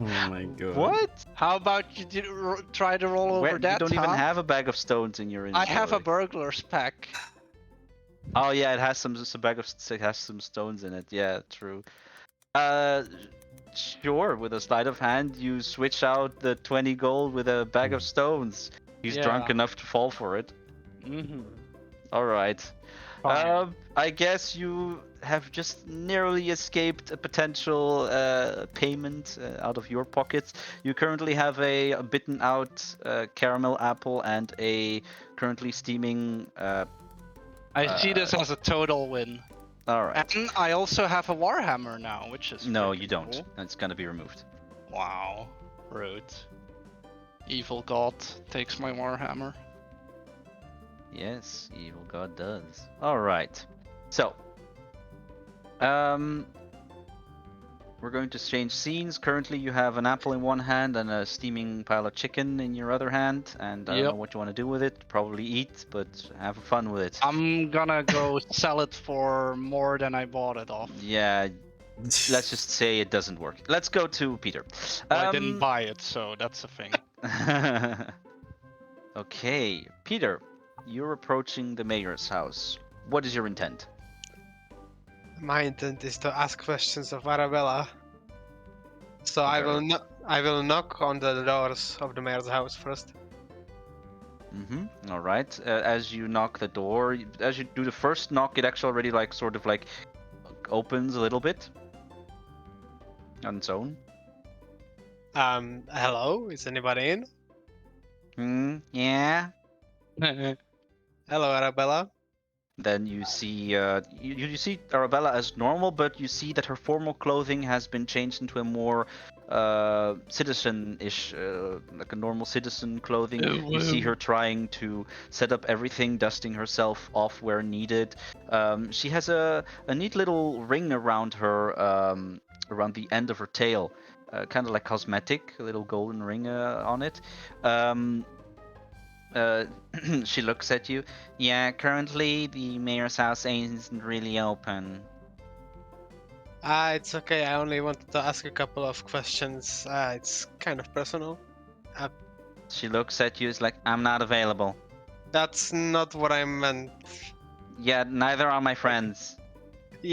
Oh my god. What? How about you try to roll over Where, that? you don't even huh? have a bag of stones in your I inventory. have a burglar's pack. Oh yeah, it has some. It's a bag of. It has some stones in it. Yeah, true. Sure. With a sleight of hand, you switch out the 20 gold with a bag of stones. He's drunk Yeah. enough to fall for it. Mm-hmm. All right. Fine. I guess you have just narrowly escaped a potential payment out of your pockets. You currently have a bitten out caramel apple and a currently steaming. I see this as a total win. All right. And I also have a warhammer now, which is No, freaking you don't. cool. It's gonna be removed. Wow, rude. Evil god takes my warhammer. Yes, evil god does. All right. So, we're going to change scenes. Currently, you have an apple in one hand and a steaming pile of chicken in your other hand, and I don't know Yep. what you want to do with it. Probably eat, but have fun with it. I'm gonna go sell it for more than I bought it off. Yeah, let's just say it doesn't work. Let's go to Peter. Well, I didn't buy it, so that's a thing. Okay, Peter, you're approaching the mayor's house. What is your intent? My intent is to ask questions of Arabella. So I will Okay. I will knock on the doors of the mayor's house first. Mm-hmm. All right. As you knock the door, as you do the first knock, it actually already like sort of like opens a little bit on its own. Hello, is anybody in? Yeah. Hello, Arabella. Then you see you see Arabella as normal, but you see that her formal clothing has been changed into a more citizen-ish, like a normal citizen clothing. You see her trying to set up everything, dusting herself off where needed. She has a neat little ring around her, around the end of her tail, kind of like cosmetic, a little golden ring on it. She looks at you. Yeah, currently the mayor's house isn't really open. It's okay. I only wanted to ask a couple of questions. It's kind of personal. She looks at you. It's like, I'm not available. That's not what I meant. Yeah, neither are my friends.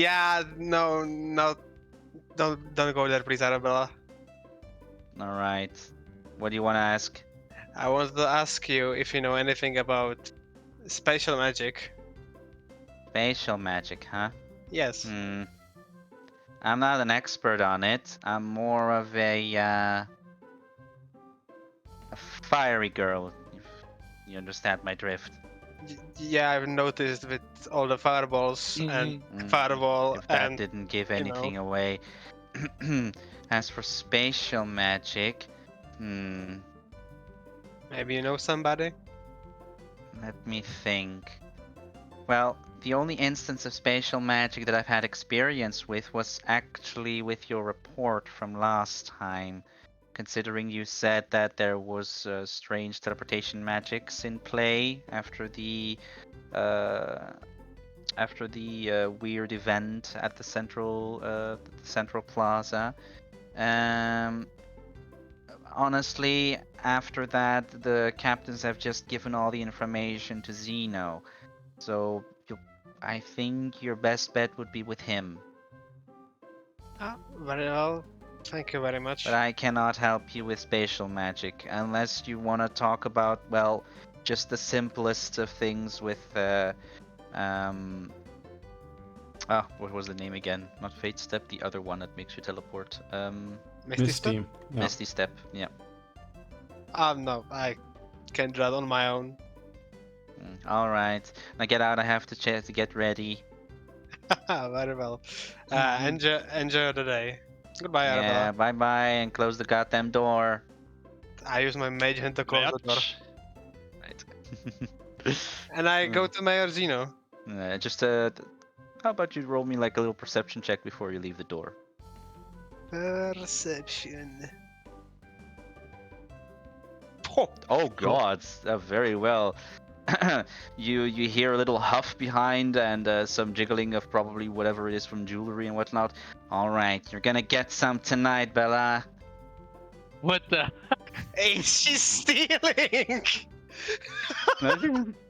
Yeah, no, don't go there, please, Arabella. All right. What do you want to ask? I wanted to ask you if you know anything about spatial magic. Facial magic, huh? Yes. Hmm. I'm not an expert on it. I'm more of a fiery girl. If you understand my drift. Yeah, I've noticed with all the fireballs and Mm, fireball if that and didn't give you anything know. away. As for spatial magic, Maybe you know somebody. let me think. Well, the only instance of spatial magic that I've had experience with was actually with your report from last time. Considering you said that there was strange teleportation magics in play uh, after the weird event at the central plaza. Um, Honestly, after that, the captains have just given all the information to Zeno. So I think your best bet would be with him. Ah, very well. Thank you very much. But I cannot help you with spatial magic unless you want to talk about, well, just the simplest of things with what was the name again? Not Fate Step, the other one that makes you teleport. Misty Step? Misty. Yeah. Misty Step. Yeah. No, I can do that on my own. All right. Now get out. I have to get ready. Very well. Enjoy the day. Goodbye, Yeah. Arabella. Bye bye, and close the goddamn door. I use my mage hand to close the door. Bitch. Right. And I go to Mayor Zeno. How about you roll me like a little perception check before you leave the door? Perception. Oh, Oh God, very well. You hear a little huff behind and some jiggling of probably whatever it is from jewelry and whatnot. All right, you're gonna get some tonight, Bella. What the? hey, she's stealing!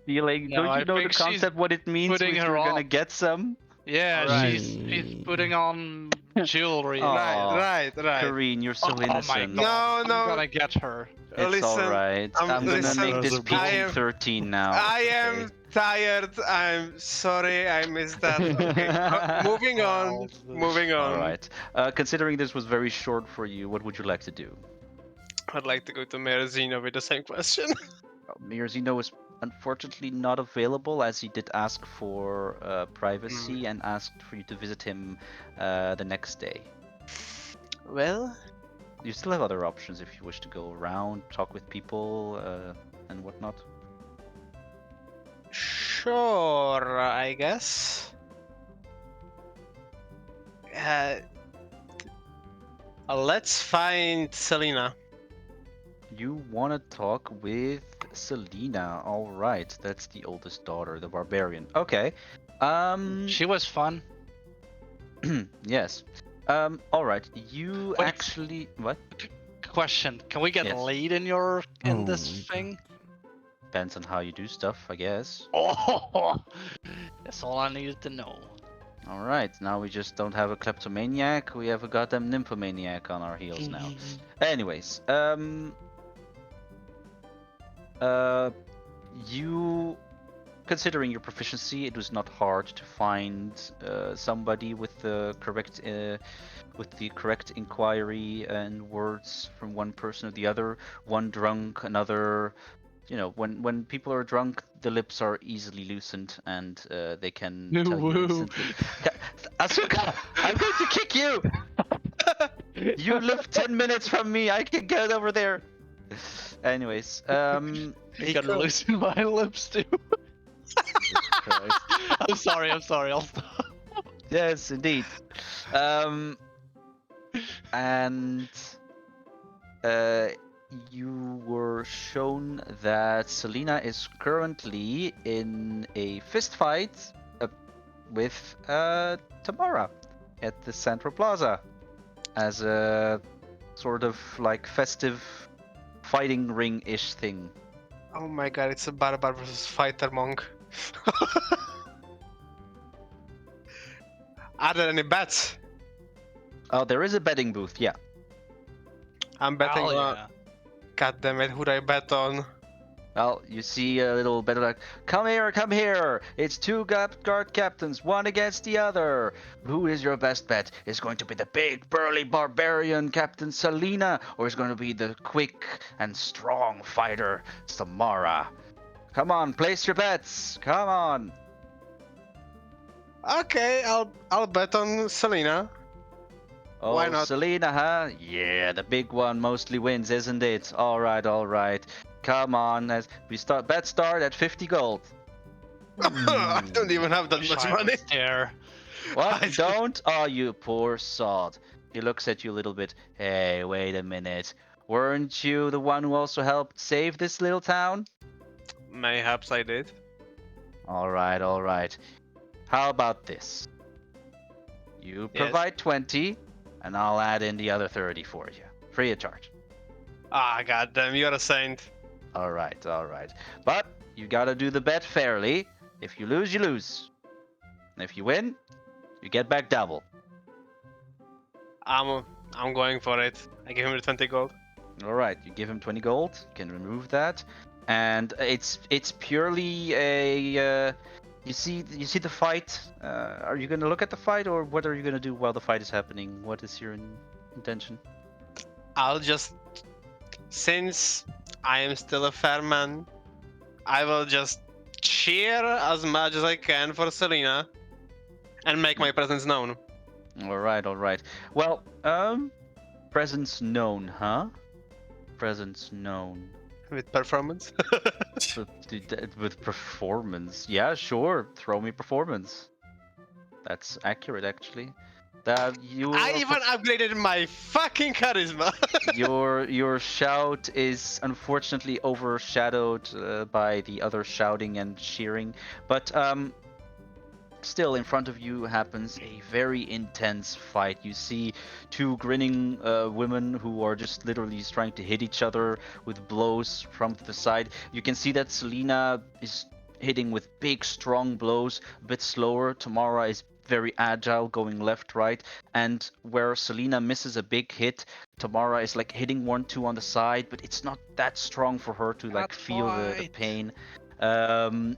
Stealing? No, Don't I you know the think she's concept? What it means? putting With her you're gonna off. get some. Yeah, Right. she's putting on jewelry. Oh. Right. Kareen, you're so Oh my innocent. god. No. I'm gonna get her. It's Listen, alright. I'm gonna listen, make this I am- PG-13 now. I It's am okay. tired. I'm sorry. I missed that. Okay, moving on. Moving on. All right. Considering this was very short for you, what would you like to do? I'd like to go to Mayor Zeno with the same question. Mirzino is unfortunately not available, as he did ask for privacy and asked for you to visit him the next day. Well, You still have other options if you wish to go around, talk with people, and whatnot. sure, I guess. Let's find Selena. You want to talk with Selena. All right, that's the oldest daughter, the barbarian. Okay. She was fun. Yes. All right. You Wait. actually what? Question: can we get Yes. laid in Oh this my thing? Depends on how you do stuff, I guess. Oh, that's all I needed to know. All right. Now we just don't have a kleptomaniac. We have a goddamn nymphomaniac on our heels now. Anyways, you, considering your proficiency, it was not hard to find somebody with the correct inquiry and words from one person or the other. One drunk, another. You know, when people are drunk, the lips are easily loosened and they can tell you Woo. instantly. Asuka, I'm going to kick you. You live 10 minutes from me. I can get over there. Anyways, You gotta loosen my lips too. Jesus Christ. I'm sorry. I'll stop. Yes, indeed. And you were shown that Selena is currently in a fist fight with Tamara at the Central Plaza as a sort of like festive fighting ring-ish thing. Oh my god, it's a barbar versus fighter monk. Are there any bets? Oh, there is a betting booth. Yeah. I'm betting Hell on. yeah. God damn it, who'd I bet on? Well, you see a little bit like, come here, come here. It's two guard captains, one against the other. Who is your best bet? Is it going to be the big, burly barbarian Captain Selena, or is it going to be the quick and strong fighter Samara? Come on, place your bets. Come on. Okay, I'll bet on Selena. Oh, Why not? Selena, huh? Yeah, the big one mostly wins, isn't it? All right, all right. Come on, as we start. Bet start at 50 gold. I don't even have that Wish much I money. was there. What? I You don't? Oh, you poor sod. He looks at you a little bit. Hey, wait a minute. Weren't you the one who also helped save this little town? Mayhaps I did. All right, all right. How about this? You provide 20, and I'll add in the other 30 for you. Free of charge. Ah, goddamn, you're a saint. All right, all right. But you gotta do the bet fairly. If you lose, you lose. And if you win, you get back double. I'm going for it. I give him the 20 gold. All right, you give him 20 gold. You can remove that, and it's purely a. You see the fight. Are you gonna look at the fight, or what are you gonna do while the fight is happening? What is your intention? I'll just, since I am still a fair man, I will just cheer as much as I can for Selena and make my presence known. All right, all right. Well, presence known, huh? Presence known. With performance. With performance, yeah, sure. Throw me performance. That's accurate, actually. That you. I even upgraded my fucking charisma. Your shout is unfortunately overshadowed by the other shouting and cheering, but still in front of you happens a very intense fight. You see two grinning women who are just literally trying to hit each other with blows from the side. You can see that Selena is hitting with big strong blows, a bit slower. Tamara is very agile, going left, right, and where Selena misses a big hit, Tamara is like hitting 1-2 on the side, but it's not that strong for her to like feel the fight. pain. And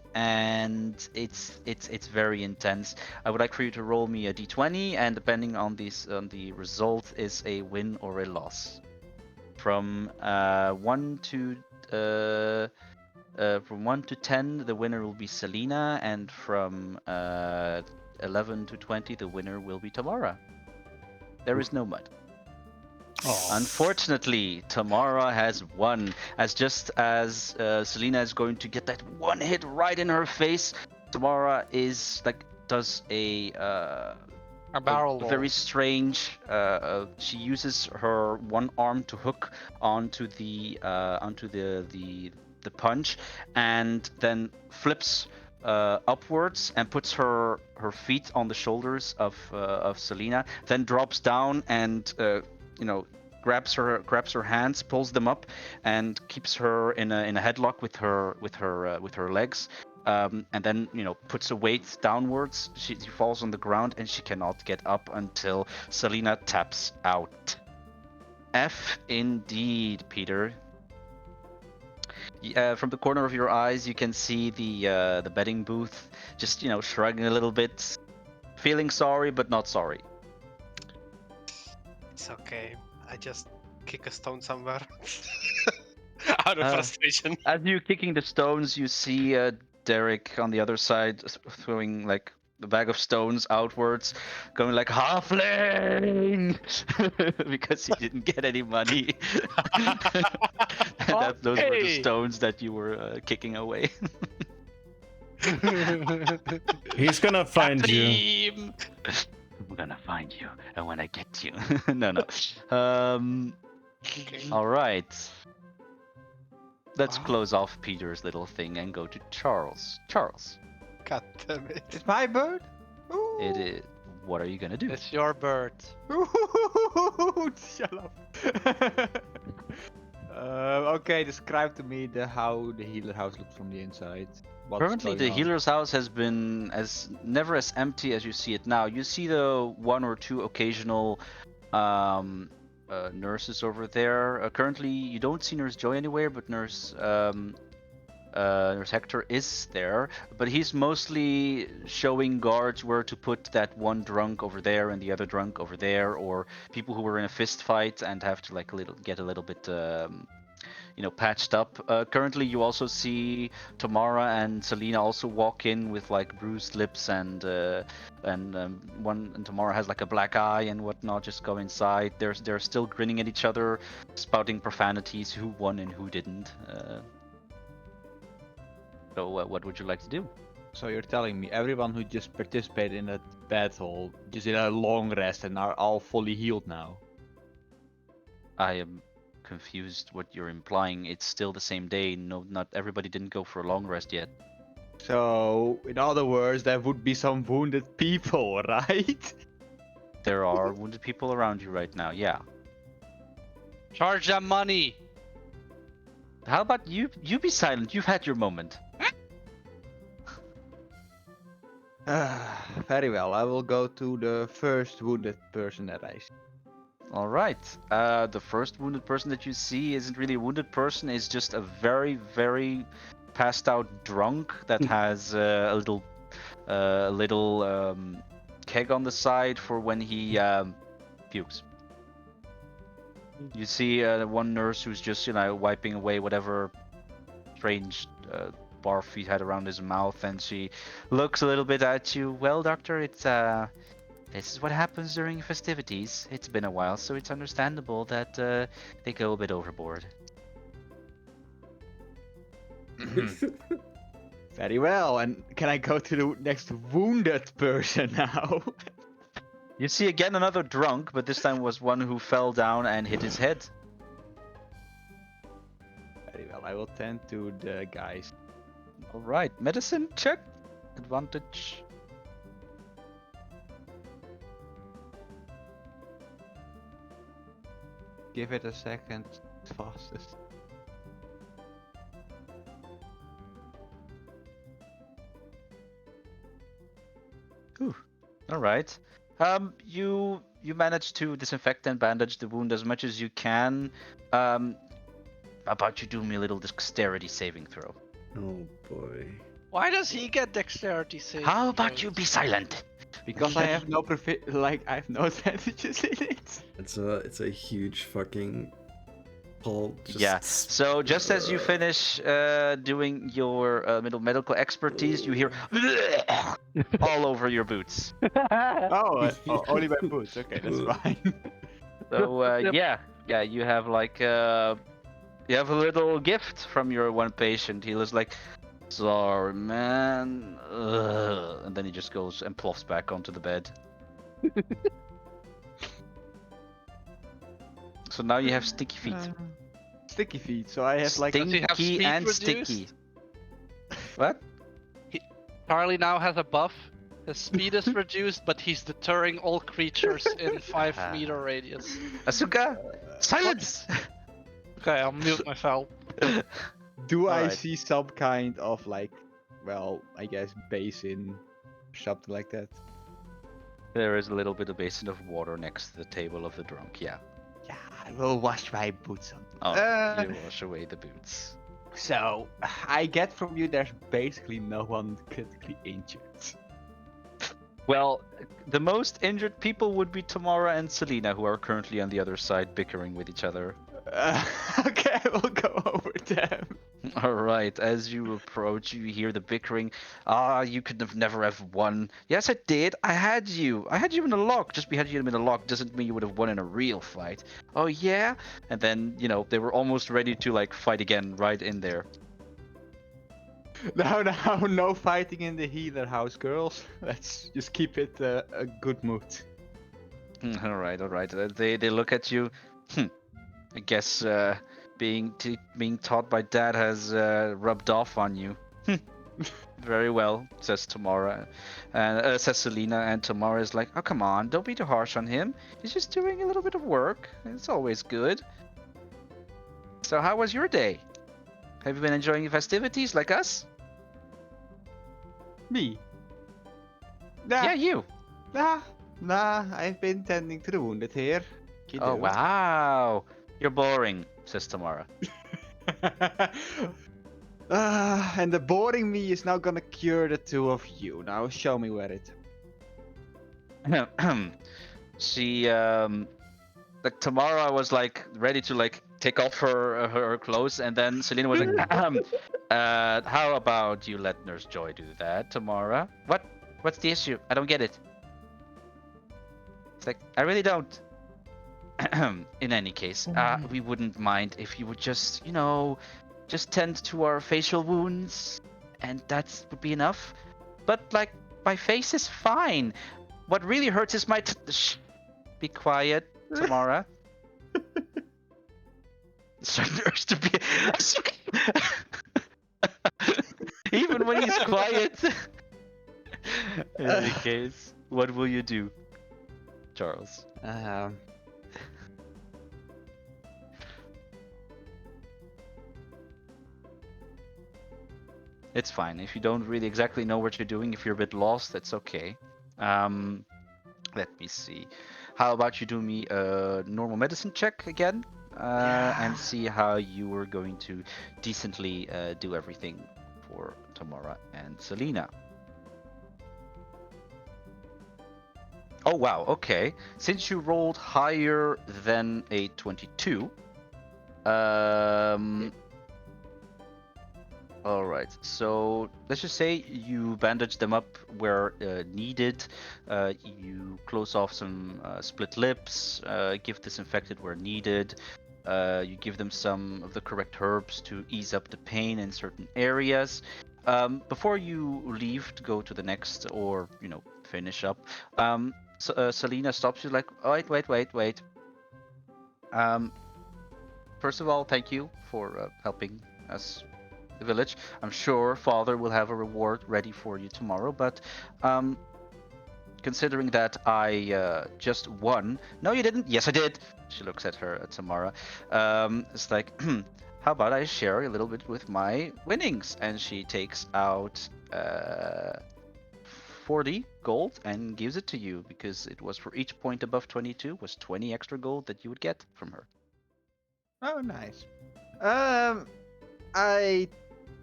it's very intense. I would like for you to roll me a d20, and depending on the result is a win or a loss. From 1 to 10, the winner will be Selena, and from 11 to 20, the winner will be Tamara. There is no mud. Oh, Unfortunately, Tamara has won. Just as Selena is going to get that one hit right in her face, Tamara is does a barrel very roll. strange. She uses her one arm to hook onto the punch, and then flips upwards and puts her feet on the shoulders of Selena. Then drops down and grabs her hands, pulls them up, and keeps her in a headlock with her legs. And then puts a weight downwards. She falls on the ground and she cannot get up until Selena taps out. F indeed, Peter. From the corner of your eyes, you can see the betting booth, just shrugging a little bit, feeling sorry but not sorry. It's okay. I just kick a stone somewhere. Out of frustration. As you kicking the stones, you see Derek on the other side throwing like the bag of stones outwards, going like halfling because he didn't get any money. And those were the Okay. stones that you were kicking away. He's gonna find you. Team. I'm gonna find you, and when I get you, no. Okay. All right. Let's Wow. close off Peter's little thing and go to Charles. Charles, God damn it. It's my bird? Ooh. it is. What are you gonna do? It's your bird. Ooh, shut up. Okay, describe to me how the healer house looks from the inside. What's Currently, going the on? healer's house has been never as empty as you see it now. You see the one or two occasional nurses over there. Currently, you don't see Nurse Joy anywhere, but Nurse Hector is there. But he's mostly showing guards where to put that one drunk over there and the other drunk over there, or people who were in a fist fight and have to like get a little bit patched up. Currently, you also see Tamara and Selena also walk in with like bruised lips and Tamara has like a black eye and whatnot. Just go inside. They're still grinning at each other, spouting profanities. Who won and who didn't. So what would you like to do? So you're telling me everyone who just participated in that battle just did a long rest and are all fully healed now? I am confused what you're implying. It's still the same day. No, not everybody didn't go for a long rest yet. So, in other words, there would be some wounded people, right? There are wounded people around you right now. Yeah. Charge that money. How about you? You be silent. You've had your moment. Very well, I will go to the first wounded person that I see. All right. The first wounded person that you see isn't really a wounded person. It's just a very, very passed out drunk that has a little keg on the side for when he pukes. You see one nurse who's just wiping away whatever strange barf he had around his mouth, and she looks a little bit at you. Well, doctor, it's this is what happens during festivities. It's been a while, so it's understandable that they go a bit overboard. Very well, and can I go to the next wounded person now? You see again another drunk, but this time was one who fell down and hit his head. Very well, I will tend to the guys. All right, medicine check, advantage. Give it a second, fastest. All right. You manage to disinfect and bandage the wound as much as you can. How about you do me a little dexterity saving throw? Oh boy. Why does he get dexterity saving? How about you throws? be silent? Because I have no I have no advantages in it. It's a huge fucking pull. Yeah. So just as you finish doing your medical expertise, you hear all over your boots. Only my boots. Okay, that's fine. So yeah, you have like you have a little gift from your one patient. He was like, "Sorry, man," and then he just goes and plops back onto the bed. So now you have sticky feet. Sticky feet. So I have like Does he have Stinky speed and reduced? sticky. What? Charlie now has a buff. His speed is reduced, but he's deterring all creatures in 5-meter radius. Asuka, silence! Okay, I'll mute myself. Do I Alright. see some kind of like, well, I guess basin, something like that? There is a little bit of basin of water next to the table of the drunk. Yeah. Yeah, I will wash my boots on. Oh, you wash away the boots. So, I get from you there's basically no one critically injured. Well, the most injured people would be Tamara and Selena, who are currently on the other side bickering with each other. Okay, I will go over them. Alright, as you approach, you hear the bickering. You could have never have won. Yes, I did. I had you. I had you in a lock. Just because you had him in a lock doesn't mean you would have won in a real fight. Oh, yeah? And then, they were almost ready to, fight again right in there. No fighting in the healer house, girls. Let's just keep it a good mood. Alright. They look at you. I guess being taught by dad has rubbed off on you. Very well, says Tamara, and says Selena, and Tamara is like, "Oh, come on, don't be too harsh on him. He's just doing a little bit of work. It's always good." So how was your day? Have you been enjoying the festivities like us? Me? Yeah, you. Nah, I've been tending to the wounded here. Oh, wow. You're boring, says Tamara. And the boring me is now gonna cure the two of you. Now show me where it. She, like, Tamara was, like, ready to, like, take off her clothes, and then Selena was like, how about you let Nurse Joy do that, Tamara? What? What's the issue? I don't get it. It's like, I really don't. In any case, we wouldn't mind if you would just, just tend to our facial wounds, and that would be enough. But, like, my face is fine. What really hurts is my shh. Be quiet, Tamara. So Nurse to be even when he's quiet. In any case, what will you do, Charles? It's fine. If you don't really exactly know what you're doing, if you're a bit lost, that's okay. Let me see. How about you do me a normal medicine check again? And see how you are going to decently do everything for Tamara and Selena. Oh wow, okay. Since you rolled higher than a 22, alright, so let's just say you bandage them up where needed, you close off some split lips, give disinfected where needed, you give them some of the correct herbs to ease up the pain in certain areas. Before you leave to go to the next, or, finish up, Selena stops you like, oh, wait. First of all, thank you for helping us, the village. I'm sure Father will have a reward ready for you tomorrow, but considering that I just won. No, you didn't. Yes, I did. She looks at her, at Tamara. It's like, how about I share a little bit with my winnings? And she takes out 40 gold and gives it to you, because it was for each point above 22 was 20 extra gold that you would get from her. Oh, nice. I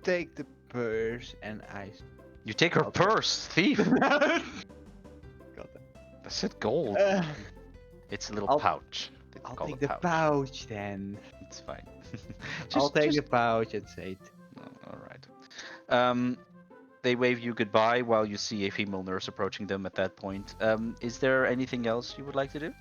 take the purse and I. You take her Okay. purse, thief. Got I said gold. that. It's a little I'll- pouch. They I'll call take it the pouch then. It's fine. I'll take the pouch and say it. All right. They wave you goodbye while you see a female nurse approaching them at that point. Is there anything else you would like to do?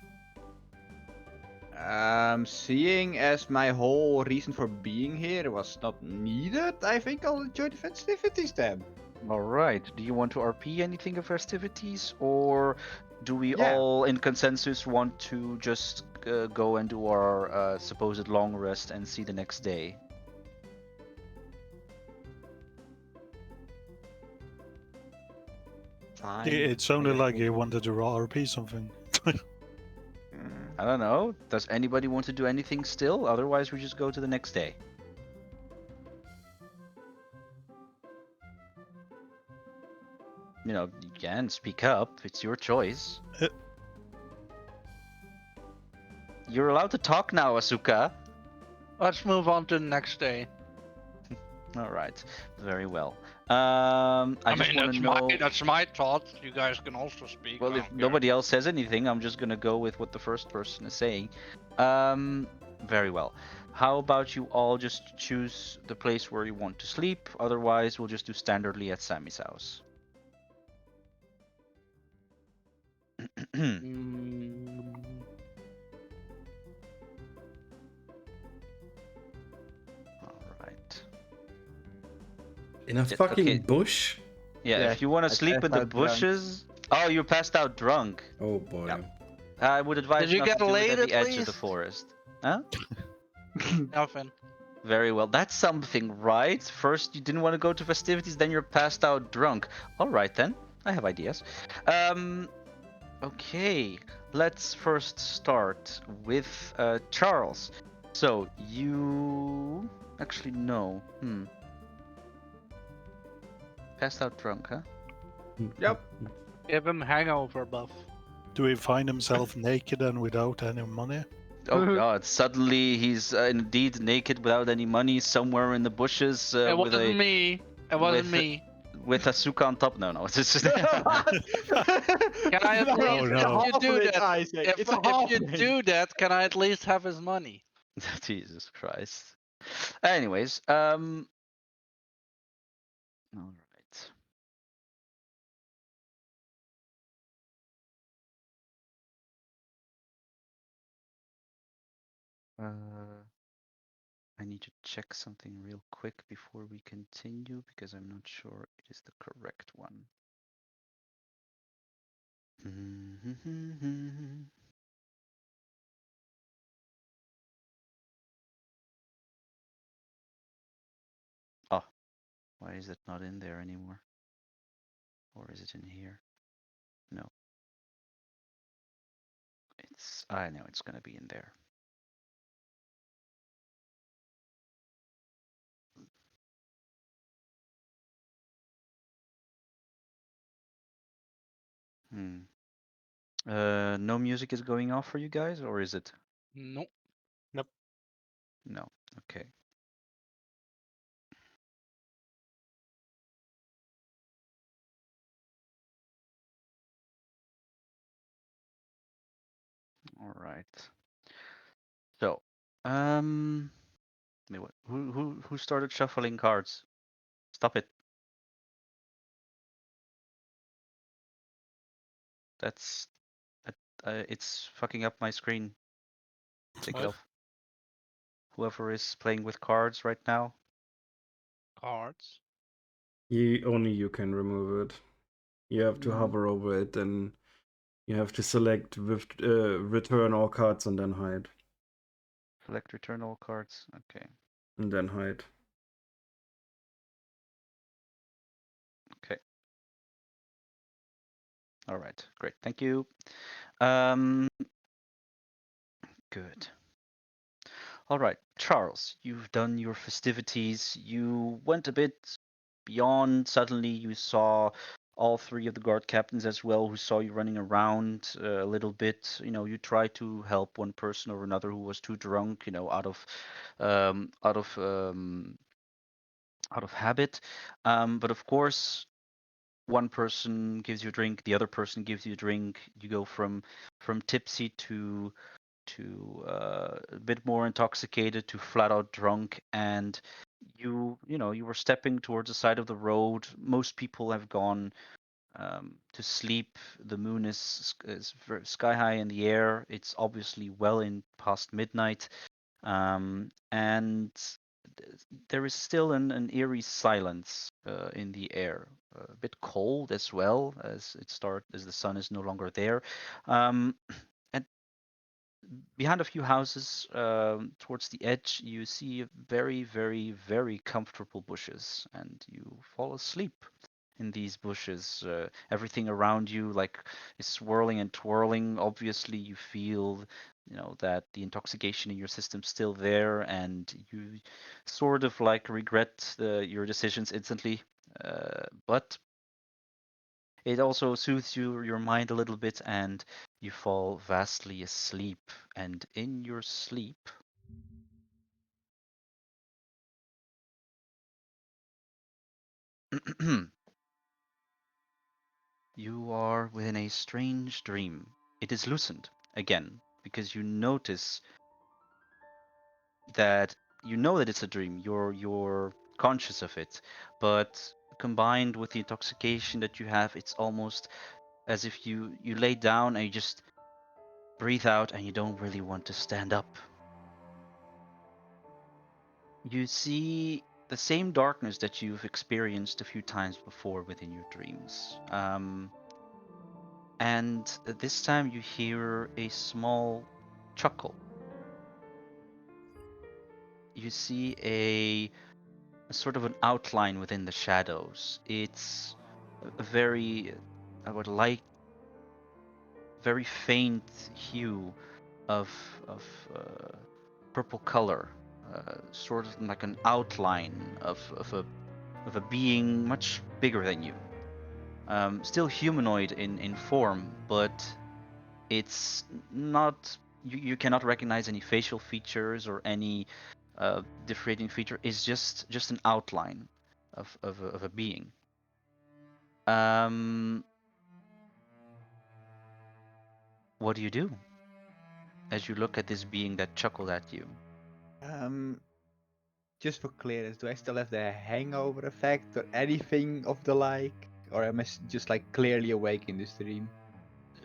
Seeing as my whole reason for being here was not needed, I think I'll enjoy the festivities then. All right. Do you want to RP anything of festivities, or do we Yeah. all, in consensus, want to just go and do our supposed long rest and see the next day? Fine. It sounded I like guess you wanted to RP something. I don't know. Does anybody want to do anything still? Otherwise, we just go to the next day. You can speak up. It's your choice. You're allowed to talk now, Asuka. Let's move on to the next day. All right. Very well. I just want to know. That's my thought. You guys can also speak. Well, I if don't care. nobody else says anything, I'm just gonna go with what the first person is saying. Very well. How about you all just choose the place where you want to sleep? Otherwise, we'll just do standardly at Sammy's house. All right. In a Yeah, fucking okay. bush? Yeah, if you want to I sleep in passed the out drunk. bushes. Oh, you passed out drunk. Oh boy. Yeah. I would advise Did you not get to do it laid at the at edge of the least? forest. Huh? Nothing. Very well. That's something, right? First you didn't want to go to festivities, then you're passed out drunk. All right then. I have ideas. Okay. Let's first start with Charles. So you actually no. Passed out drunk, huh? Yep. Give him hangover buff. Do he find himself naked and without any money? Oh god! Suddenly he's indeed naked without any money somewhere in the bushes It with wasn't a me. It wasn't with me. with a suka on top. No, it's just Can I at No, least, no. if you do that, Isaac. if you do that, can I at least have his money? Jesus Christ. Anyways, all right. I need to check something real quick before we continue because I'm not sure it is the correct one. Oh, why is it not in there anymore? Or is it in here? No. I know it's gonna be in there. No music is going off for you guys, or is it? Nope. No. Okay. All right. So, wait, what? Who started shuffling cards? Stop it. That's it's fucking up my screen. Take it What? off. Whoever is playing with cards right now. Cards. Only you can remove it. You have to hover over it, and you have to select with return all cards and then hide. Select return all cards. Okay. And then hide. Okay. All right. Great. Thank you. Good. All right, Charles, you've done your festivities. You went a bit beyond. Suddenly, you saw all three of the guard captains as well, who saw you running around a little bit. You know, you tried to help one person or another who was too drunk. You know, um, out of um, out of habit. But of course, one person gives you a drink, the other person gives you a drink. You go from tipsy to a bit more intoxicated to flat out drunk, and you were stepping towards the side of the road. Most people have gone to sleep. The moon is sky high in the air. It's obviously well in past midnight, and there is still an eerie silence in the air, a bit cold as well as the sun is no longer there. Um, and behind a few houses, towards the edge, you see very, very, very comfortable bushes, and you fall asleep in these bushes. Everything around you is swirling and twirling. Obviously, you feel, that the intoxication in your system's still there, and you sort of regret your decisions instantly. But it also soothes your mind a little bit, and you fall vastly asleep. And in your sleep, you are within a strange dream. It is lucid again because you notice that it's a dream. You're conscious of it, but combined with the intoxication that you have, it's almost as if you lay down and you just breathe out and you don't really want to stand up. You see the same darkness that you've experienced a few times before within your dreams. And this time you hear a small chuckle. You see a sort of an outline within the shadows. It's a very, I would like, very faint hue of purple color, sort of like an outline of a being much bigger than you. Still humanoid in form, but it's not. You cannot recognize any facial features or any differentiating feature. It's just an outline of a being. Um, what do you do as you look at this being that chuckled at you? Um, just for clearness, do I still have the hangover effect or anything of the like? Or am I just like clearly awake in this dream?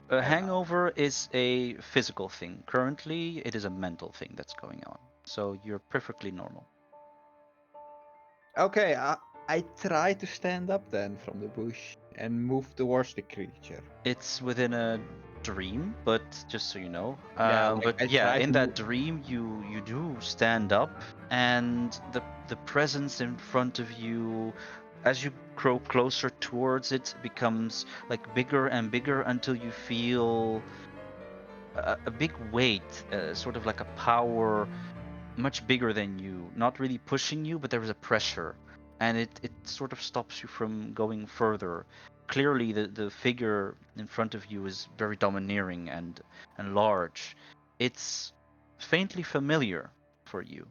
A Oh, no. hangover is a physical thing. Currently, it is a mental thing that's going on. So you're perfectly normal. Okay, I try to stand up then from the bush and move towards the creature. It's within a dream, but just so you know. Yeah, like, But I yeah, try in to that move. dream, you do stand up, and the presence in front of you, as you grow closer towards it, becomes like bigger and bigger until you feel a big weight, sort of like a power much bigger than you, not really pushing you, but there is a pressure, and it sort of stops you from going further. Clearly, the figure in front of you is very domineering and large. It's faintly familiar for you.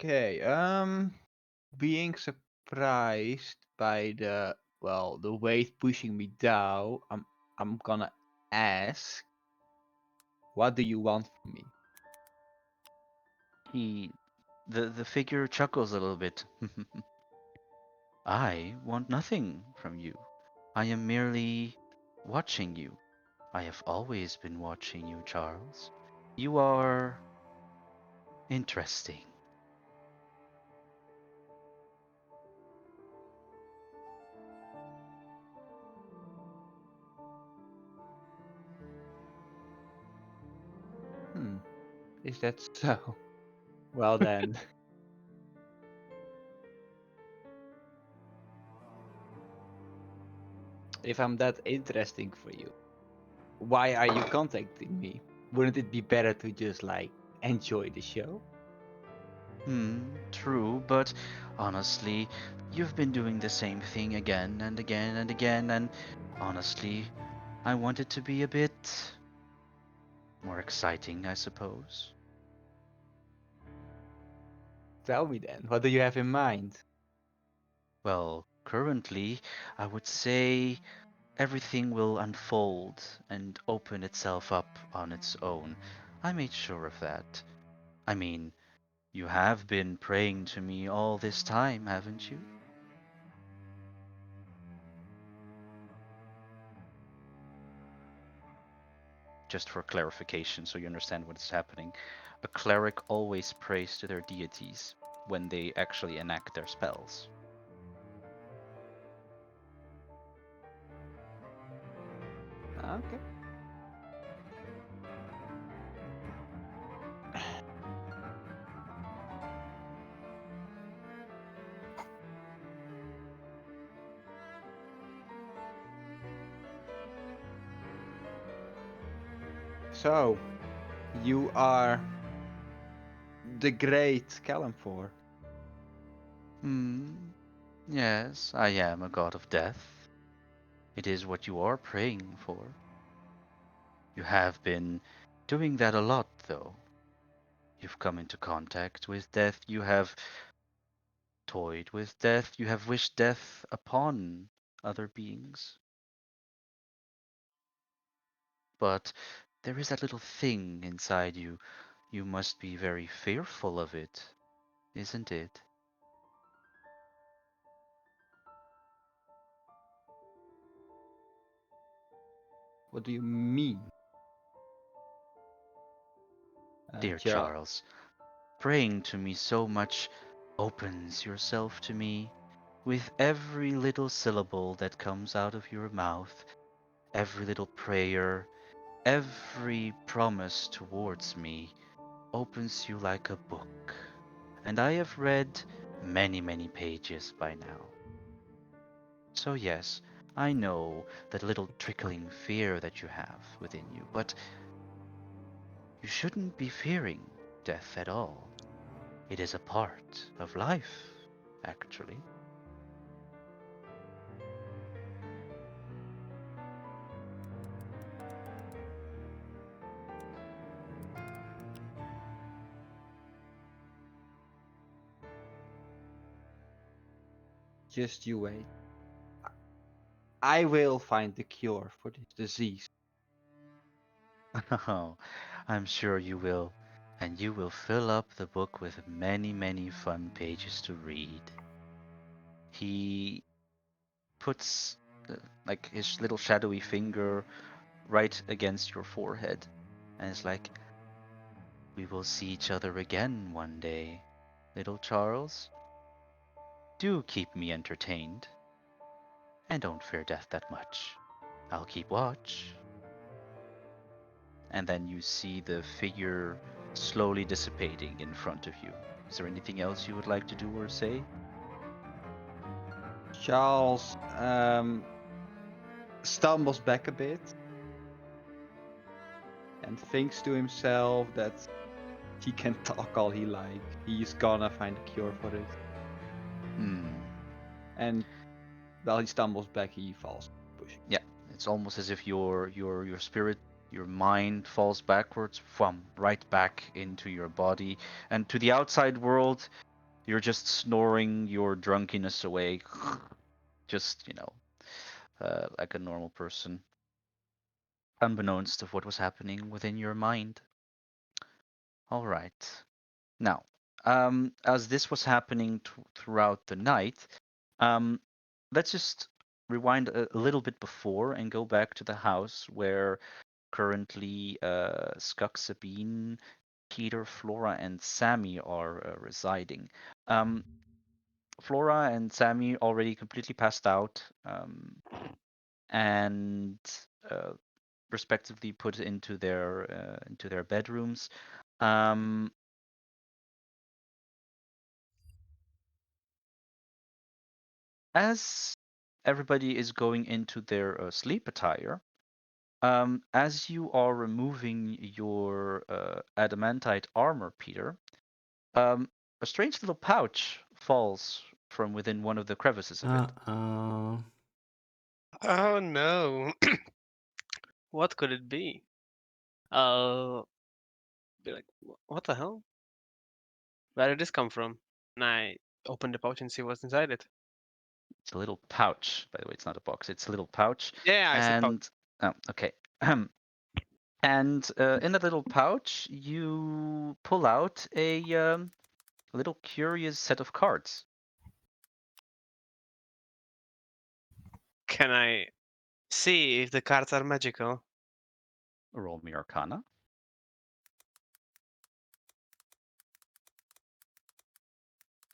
Okay, being surprised by the weight pushing me down, I'm gonna ask, what do you want from me? He, the figure chuckles a little bit. I want nothing from you. I am merely watching you. I have always been watching you, Charles. You are interesting. Is that so? Well then. If I'm that interesting for you, why are you contacting me? Wouldn't it be better to just like enjoy the show? True, but honestly, you've been doing the same thing again and again and again, and honestly, I want it to be a bit more exciting, I suppose. Tell me then, what do you have in mind? Well, currently, I would say everything will unfold and open itself up on its own. I made sure of that. I mean, you have been praying to me all this time, haven't you? Just for clarification, so you understand what is happening. A cleric always prays to their deities when they actually enact their spells. Okay. So, you are the great Kalimfor. Hmm. Yes, I am a god of death. It is what you are praying for. You have been doing that a lot, though. You've come into contact with death, you have toyed with death, you have wished death upon other beings. But there is that little thing inside you. You must be very fearful of it, isn't it? What do you mean? Dear Gerald? Charles, praying to me so much opens yourself to me. With every little syllable that comes out of your mouth, every little prayer, every promise towards me opens you like a book. And I have read many, many pages by now. So, yes, I know that little trickling fear that you have within you, but you shouldn't be fearing death at all. It is a part of life, actually. Just you wait. I will find the cure for this disease. Oh, I'm sure you will, and you will fill up the book with many, many fun pages to read. He puts like his little shadowy finger right against your forehead, and is like, "We will see each other again one day, little Charles. Do keep me entertained, and don't fear death that much. I'll keep watch." And then you see the figure slowly dissipating in front of you. Is there anything else you would like to do or say? Charles stumbles back a bit and thinks to himself that he can talk all he like. He's gonna find a cure for it. And while he stumbles back, he falls, pushing. Yeah, it's almost as if your spirit, your mind falls backwards, right back into your body, and to the outside world, you're just snoring your drunkenness away, just like a normal person, unbeknownst of what was happening within your mind. All right. Now, as this was happening throughout the night, um, let's just rewind a little bit before and go back to the house where currently Skuk, Sabine, Peter, Flora, and Sammy are residing. Um, Flora and Sammy already completely passed out and uh, respectively put into their bedrooms. Um, as everybody is going into their sleep attire, as you are removing your adamantite armor, Peter, um, a strange little pouch falls from within one of the crevices of it. Uh-oh. Oh no. What could it be? I'll be like, what the hell? Where did this come from? And I open the pouch and see what's inside it. It's a little pouch, by the way. It's not a box. It's a little pouch, Yeah, I see pouch. and oh, okay. And in that little pouch, you pull out a little curious set of cards. Can I see if the cards are magical? Roll me Arcana.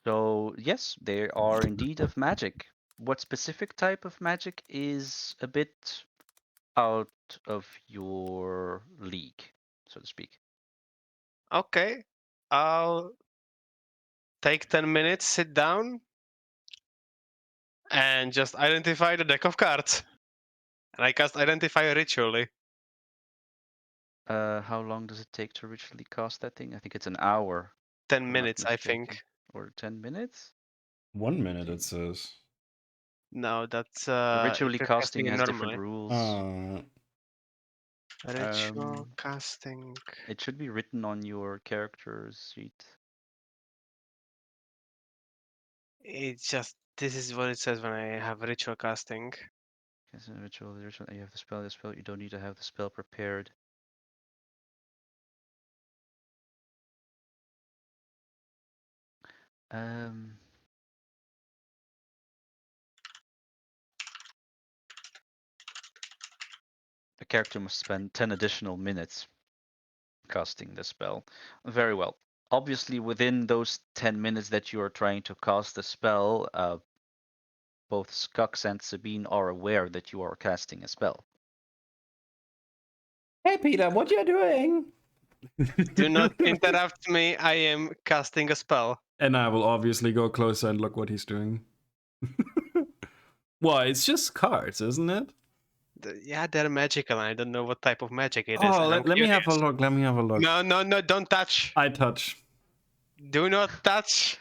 So yes, they are indeed of magic. What specific type of magic is a bit out of your league, so to speak. Okay. I'll take 10 minutes, sit down, and just identify the deck of cards. And I cast Identify ritually. How long does it take to ritually cast that thing? I think it's an hour. 10 if I'm not minutes, I mistaken. think. Or 10 minutes? 1 minute, it says. No, that's Ritually if you're casting it has different normally. rules. Ritual casting. It should be written on your character sheet. It's just this is what it says when I have ritual casting. Yes, a ritual, you have the spell, you don't need to have the spell prepared. Um, the character must spend 10 additional minutes casting the spell. Very well. Obviously, within those 10 minutes that you are trying to cast the spell, both Skux and Sabine are aware that you are casting a spell. Hey, Peter, what you doing? Do not interrupt me. I am casting a spell. And I will obviously go closer and look what he's doing. Well, it's just cards, isn't it? Yeah, they're magical. I don't know what type of magic it is. Oh, and I'm let me have a curious. look. Let me have a look. No, no, no! Don't touch. I touch. Do not touch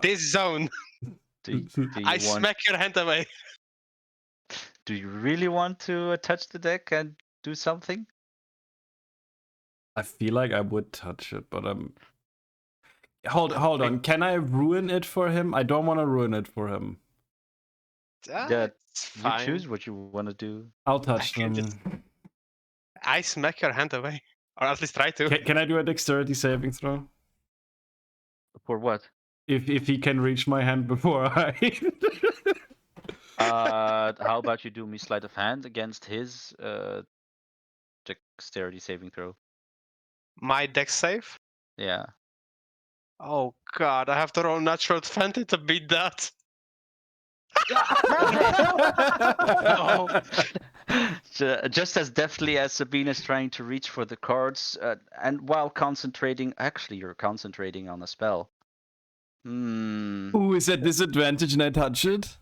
this zone. Do you I want? smack your hand away. Do you really want to touch the deck and do something? I feel like I would touch it, but Hold on. Can I ruin it for him? I don't want to ruin it for him. Yeah, It's you fine. choose what you want to do. I'll touch can them. I smack your hand away, or at least try to. Can I do a dexterity saving throw? For what? If he can reach my hand before I. How about you do me sleight of hand against his dexterity saving throw? My dex save. Yeah. Oh god, I have to roll natural 20 to beat that. Oh, Just as deftly as Sabine is trying to reach for the cards, and while concentrating, actually, you're concentrating on a spell. Ooh, is at disadvantage and I touch it?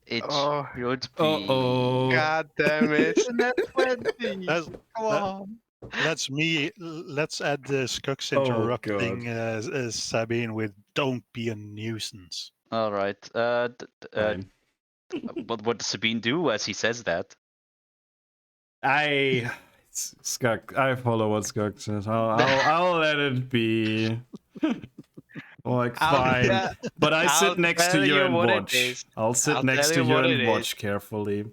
It Oh. should be. Uh-oh. God damn it. Net 20. That's, Come on. that's me. Let's add the Skux interrupting Sabine with "Don't be a nuisance." All right. Fine. What does Sabine do as he says that? Skuk. I follow what Skuk says. I'll let it be. Like, fine. But I I'll sit next to tell you you and what it watch. is. I'll sit I'll next tell to you you what and it watch carefully.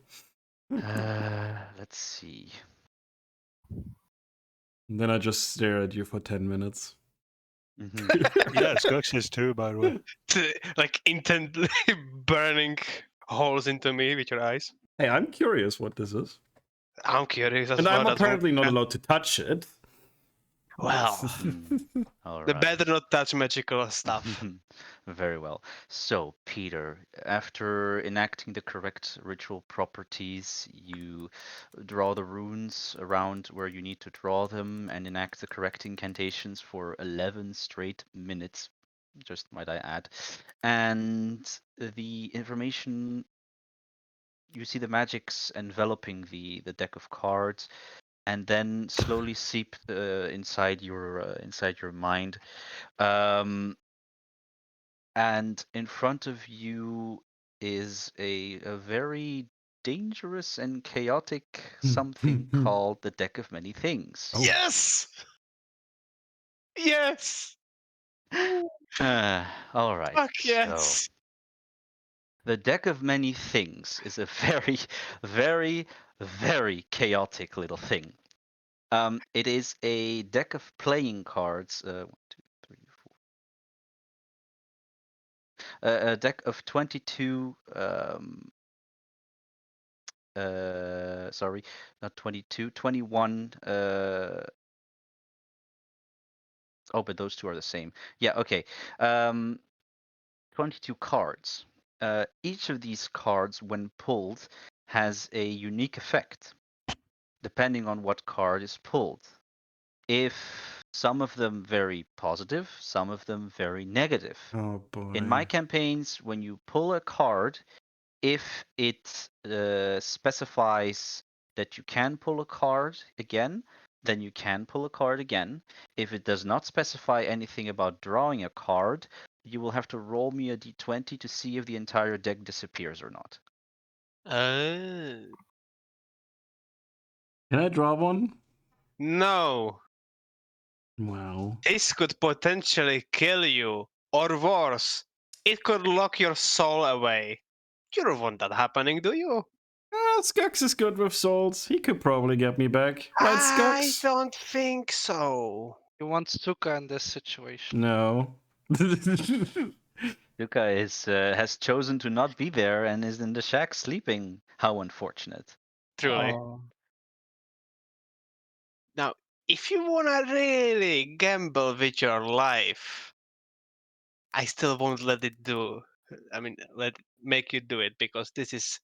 Let's see. And then I just stare at you for 10 minutes. Mhm. Yeah, Skux is too, by the way. Like intently burning holes into me with your eyes. Hey, I'm curious what this is. I'm curious as And well. I'm that's all. apparently not allowed to touch it. Well, All the right. better not touch magical stuff. Very well. So, Peter, after enacting the correct ritual properties, you draw the runes around where you need to draw them and enact the correct incantations for 11 straight minutes, just might I add. And the information, you see the magics enveloping the deck of cards and then slowly seep inside your mind. And in front of you is a very dangerous and chaotic something called the Deck of Many Things. Oh. Yes! Yes! All right. Fuck yes! So the Deck of Many Things is a very, very, very chaotic little thing. It is a deck of playing cards. 1, 2, 3, 4. A deck of 22. Sorry, not 22, 21. Oh, but those two are the same. Yeah. Okay. 22 cards. Each of these cards, when pulled, has a unique effect, depending on what card is pulled. If some of them very positive, some of them very negative. Oh boy. In my campaigns, when you pull a card, if it specifies that you can pull a card again, then you can pull a card again. If it does not specify anything about drawing a card, you will have to roll me a d20 to see if the entire deck disappears or not. Can I draw one? No, Wow. this could potentially kill you, or worse, it could lock your soul away. You don't want that happening, do you? Skux is good with souls. He could probably get me back. Right, I Skux? don't think so. he wants Tuka in this situation. No. Luca has chosen to not be there and is in the shack sleeping. How unfortunate. Truly. Oh. Now, if you wanna really gamble with your life, I still won't let it do. I mean, make you do it because this is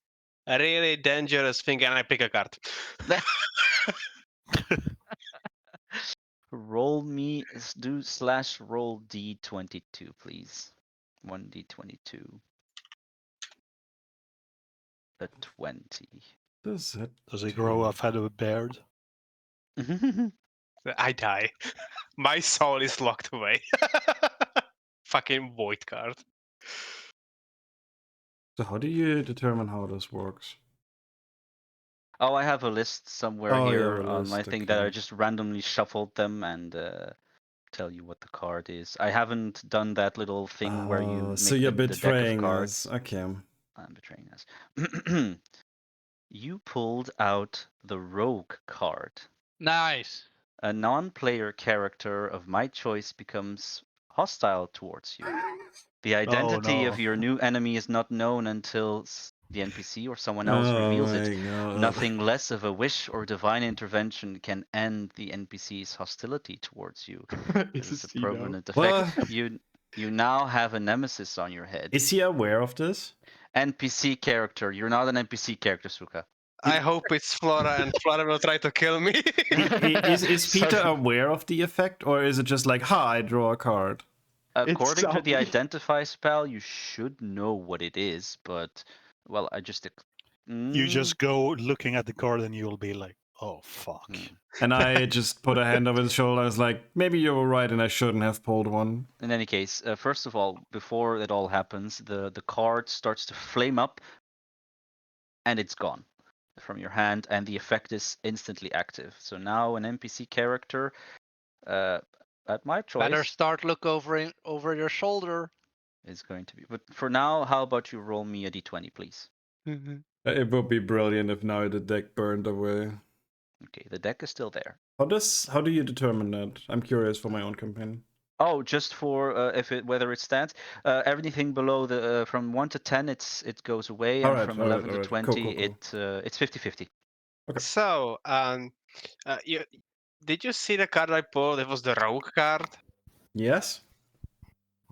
a really dangerous thing, and I pick a card. Roll me, do / roll d22, please. 1d22. a 20. Does it? Does he grow a feather beard? I die. My soul is locked away. Fucking void card. So how do you determine how this works? Oh, I have a list somewhere Oh, you here have a on my list, thing that I okay. just randomly shuffled them and tell you what the card is. I haven't done that little thing where you So make you're the deck of betraying cards. us. Okay. I'm betraying us. You pulled out the Rogue card. Nice. A non-player character of my choice becomes hostile towards you. The identity of no. your new enemy is not known until the NPC or someone else Oh reveals my it. god. Nothing less of a wish or divine intervention can end the NPC's hostility towards you. This is a permanent effect. Well, You now have a nemesis on your head. is he aware of this? NPC character. You're not an NPC character, Suka. I hope it's Flora, and Flora will try to kill me. Is Peter So- aware of the effect, or is it just like, ha, I draw a card? According to the zombie. identify spell, you should know what it is, but well, I just You just go looking at the card and you'll be like, oh fuck. Hmm. And I just put a hand over his shoulder. I was like, maybe you were right, and I shouldn't have pulled one. In any case, first of all, before it all happens, the card starts to flame up, and it's gone from your hand, and the effect is instantly active. So now an NPC character, at my Better choice, start look over your shoulder. is going to be. But for now, how about you roll me a d20, please? It would be brilliant if now the deck burned away. Okay, the deck is still there. How do you determine that? I'm curious for my own campaign. Oh, just for whether it stands. Everything below the from 1 to 10, it goes away, and Alright, from alright, 11 to alright. 20, Cool. it's 50-50. So, you did you see the card I pulled? It was the Rogue card. Yes?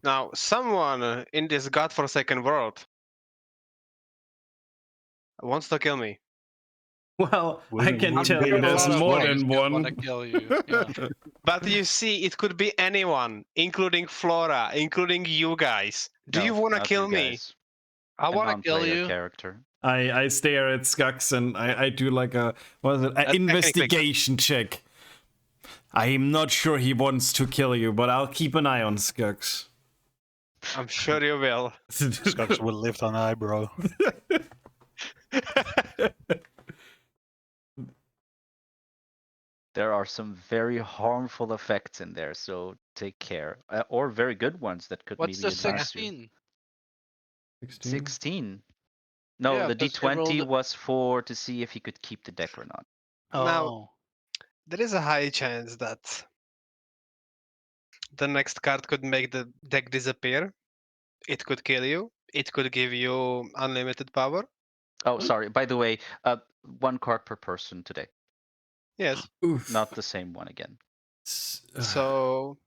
Now, someone in this godforsaken world wants to kill me. Well, I Wouldn't- can wouldn't tell be you the there's first more one. than Want to one. kill you? Yeah. But you see, it could be anyone, including Flora, including you guys. Do you No, want to not kill you me? guys. I A want to kill non-player you. character. I stare at Skux and I do like a Technically- investigation check. I'm not sure he wants to kill you, but I'll keep an eye on Skux. I'm sure you will. Skux will lift an eyebrow. There are some very harmful effects in there, so take care. Or very good ones that could What's maybe the advance you. 16? 16? No, Yeah, the because you rolled d20 it- was for to see if he could keep the deck or not. Now- Oh. There is a high chance that the next card could make the deck disappear. It could kill you. It could give you unlimited power. Oh, sorry. By the way, 1 card per person today. Yes. Oof. Not the same one again. So,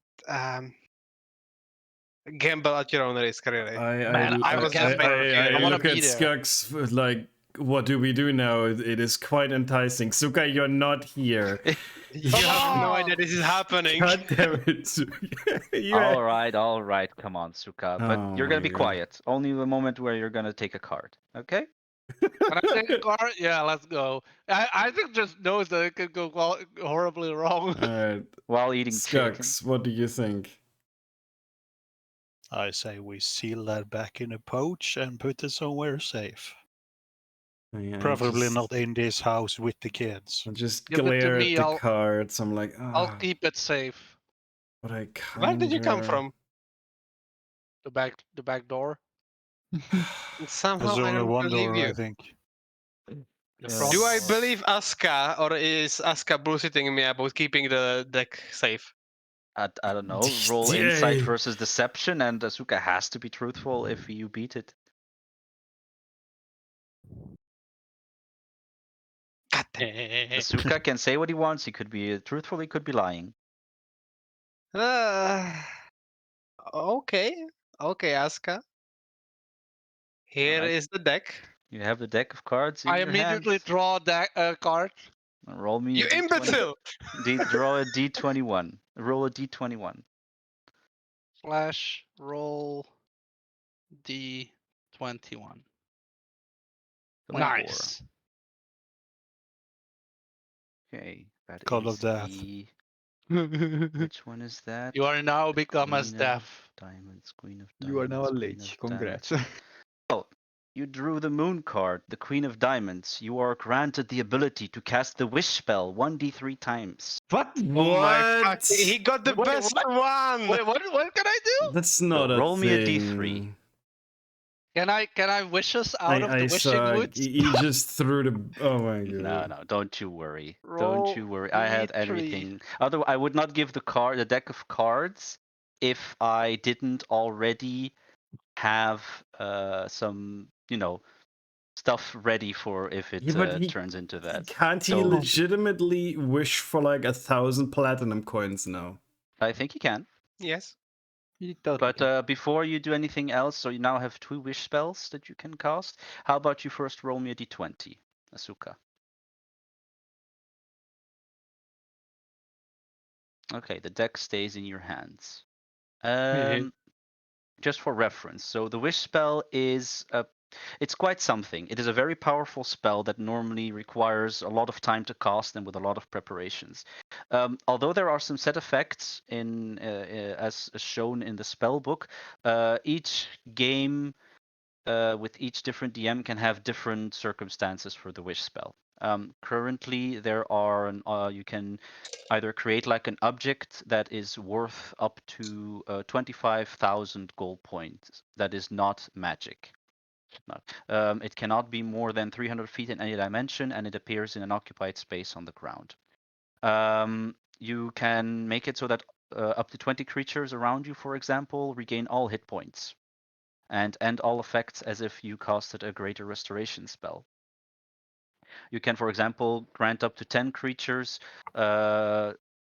gamble at your own risk, really. Man, I was can't just wait. making I it. I wanna look at be there. Skux with, like, what do we do now? It is quite enticing. Suka, you're not here. You have no idea this is happening. God damn it, Suka. All right. Come on, Suka. But Oh you're gonna my be God. quiet. Only the moment where you're gonna take a card. Okay? Can I take a card? Yeah, let's go. I think just knows that it could go horribly wrong. Alright. While eating chicken. Skux, what do you think? I say we seal that back in a pouch and put it somewhere safe. I Preferably just- not in this house with the kids. I just Give it to glare me, at the I'll- cards. I'm like, I'll ah, keep it safe. but I Where did you come conjure- from? The back door. Somehow There's I only don't one believe door, you. I think. The Yes. front Do I door. believe Aska, or is Aska bullshitting me about keeping the deck safe? I don't know. Roll insight Yay. versus deception, and Suka has to be truthful if you beat it. God damn. Suka can say what he wants. He could be truthful. He could be lying. Okay, Aska. Here Alright. is the deck. You have the deck of cards in I your immediately hands. draw that card. Roll me You a d20. imbecile! Draw a d21. Roll a d21. / roll D21. 24. Nice. Okay, that God is of Death. the... You Which one is that? are now become as Queen of deaf. Diamonds, Queen of You are now a Diamonds, Queen lich. of Diamonds. Congrats. Oh, you drew the moon card, the Queen of Diamonds. You are granted the ability to cast the wish spell 1d3 times. What? Oh my fuck! He What? got the Wait, best one. Wait, what can I do? That's not a roll me a thing. d3. Can I wish us out of the wishing suck. woods? He just threw the. Oh my god. No, don't you worry. Roll Don't you worry. I had D3. everything. Otherwise, I would not give the deck of cards if I didn't already have some, stuff ready for if it Yeah, but he turns into that. can't he So- legitimately wish for like 1,000 platinum coins now? I think you can. Yes. You totally can. But before you do anything else, so you now have 2 wish spells that you can cast. How about you first roll me a d20, Asuka? Okay, the deck stays in your hands. Just for reference, so the wish spell is it's quite something. It is a very powerful spell that normally requires a lot of time to cast and with a lot of preparations. Although there are some set effects in as shown in the spell book, each game with each different DM can have different circumstances for the wish spell. Currently, there are you can either create like an object that is worth up to 25,000 gold points that is not magic. It cannot be more than 300 feet in any dimension, and it appears in an occupied space on the ground. You can make it so that up to 20 creatures around you, for example, regain all hit points and end all effects as if you casted a greater restoration spell. You can, for example, grant up to 10 creatures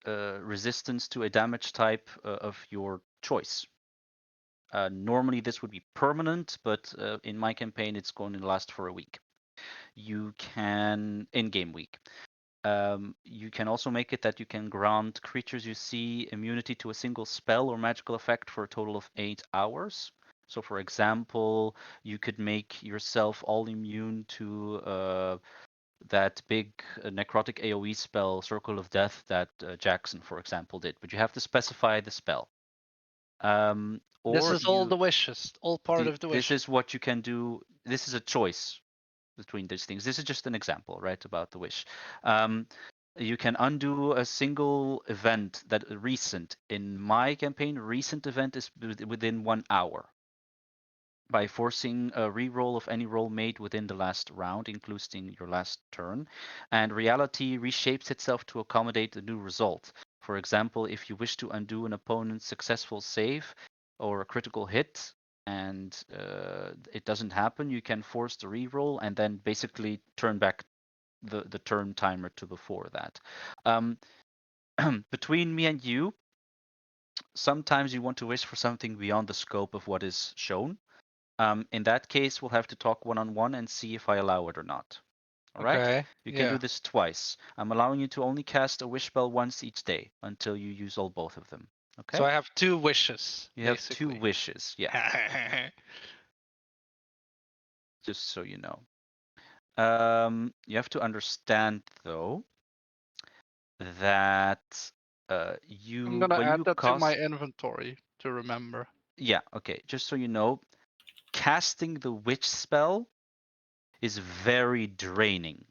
resistance to a damage type of your choice. Normally this would be permanent, but in my campaign it's going to last for a week. You can, in-game week. You can also make it that you can grant creatures you see immunity to a single spell or magical effect for a total of 8 hours. So for example, you could make yourself all immune to that big necrotic AoE spell, Circle of Death, that Jackson, for example, did. But you have to specify the spell. This Or is all you- the wishes, all part of the wish. This is what you can do. This is a choice between these things. This is just an example, right, about the wish. You can undo a single event that recent. In my campaign, recent event is within 1 hour by forcing a reroll of any roll made within the last round, including your last turn. And reality reshapes itself to accommodate the new result. For example, if you wish to undo an opponent's successful save or a critical hit, and it doesn't happen, you can force the reroll and then basically turn back the turn timer to before that. Between me and you, sometimes you want to wish for something beyond the scope of what is shown. In that case, we'll have to talk one-on-one and see if I allow it or not. All right? Okay. You can do this twice. I'm allowing you to only cast a wish spell once each day until you use all both of them. Okay? So I have 2 wishes. You have 2 basically. wishes. Yeah, just so you know. You have to understand though that I'm gonna when add you that to my cast, inventory to remember. yeah, okay, just so you know, casting the witch spell is very draining,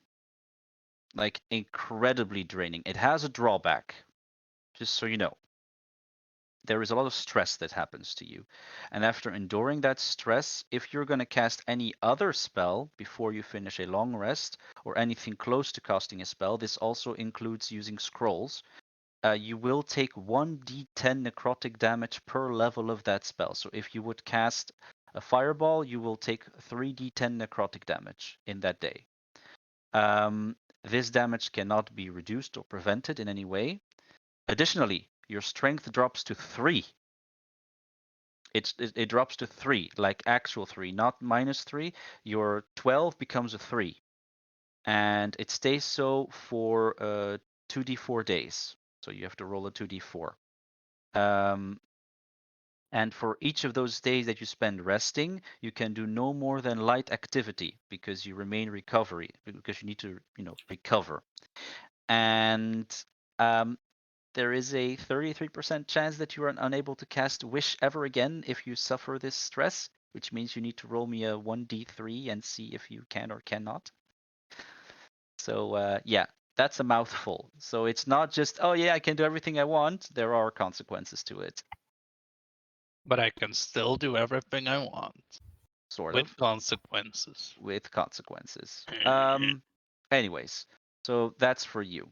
like incredibly draining. It has a drawback, just so you know. There is a lot of stress that happens to you, and after enduring that stress, if you're going to cast any other spell before you finish a long rest or anything close to casting a spell, this also includes using scrolls. You will take 1d10 necrotic damage per level of that spell. So if you would cast a fireball, you will take 3d10 necrotic damage in that day. This damage cannot be reduced or prevented in any way. Additionally, your strength drops to 3. It drops to 3, like actual 3, not -3. Your 12 becomes a 3. And it stays so for 2d4 days. So you have to roll a 2d4. And for each of those days that you spend resting, you can do no more than light activity because you remain recovery because you need to, recover. And there is a 33% chance that you are unable to cast Wish ever again if you suffer this stress, which means you need to roll me a 1d3 and see if you can or cannot. So yeah, that's a mouthful. So it's not just, oh yeah, I can do everything I want. There are consequences to it. But I can still do everything I want. Sort With of. consequences. With consequences. Anyways, so that's for you.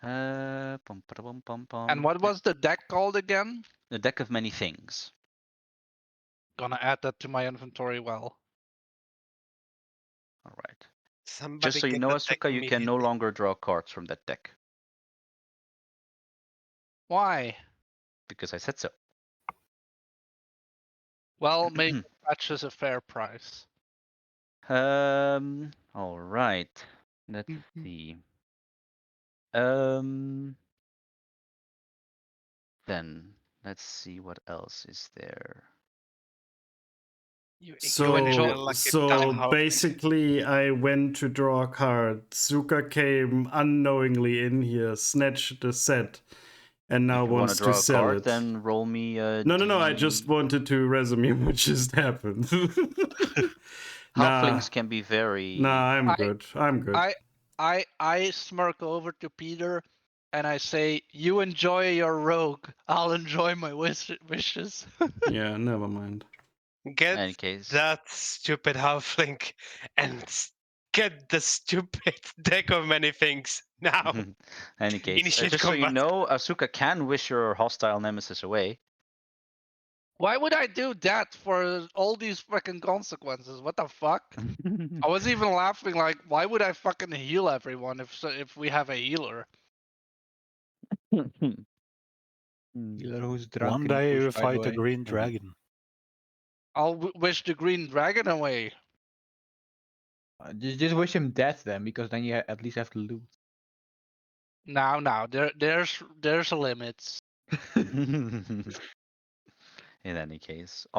And what was the deck called again? The deck of many things. Gonna add that to my inventory. Well, All right. Somebody Just so you get know, that deck Asuka, you can no immediately. longer draw cards from that deck why? because I said so. Well, maybe fetch is a fair price. All right. Let's see. Then let's see what else is there. You So, enjoy like a dumb halfling. basically, I went to draw a card. Zuka came unknowingly in here, snatched the set, and now If you want wants to draw to a sell card, it. then roll me a No. I just wanted to resume what just happened. Halflings can be very. Nah, I'm I- good. I'm good. I smirk over to Peter and I say, "You enjoy your rogue. I'll enjoy my wishes." Yeah, never mind. Get Any case. that stupid halfling and get the stupid deck of many things now. Any case. Initiate Just so you combat. know, Asuka can wish your hostile nemesis away. Why would I do that for all these fucking consequences? What the fuck? I was even laughing like, why would I fucking heal everyone if we have a healer? Healer who's drunk. One in day push, you by the fight a way. green dragon. I'll wish the green dragon away. Just wish him death then, because then you at least have to loot. Now, there's limits. In any case.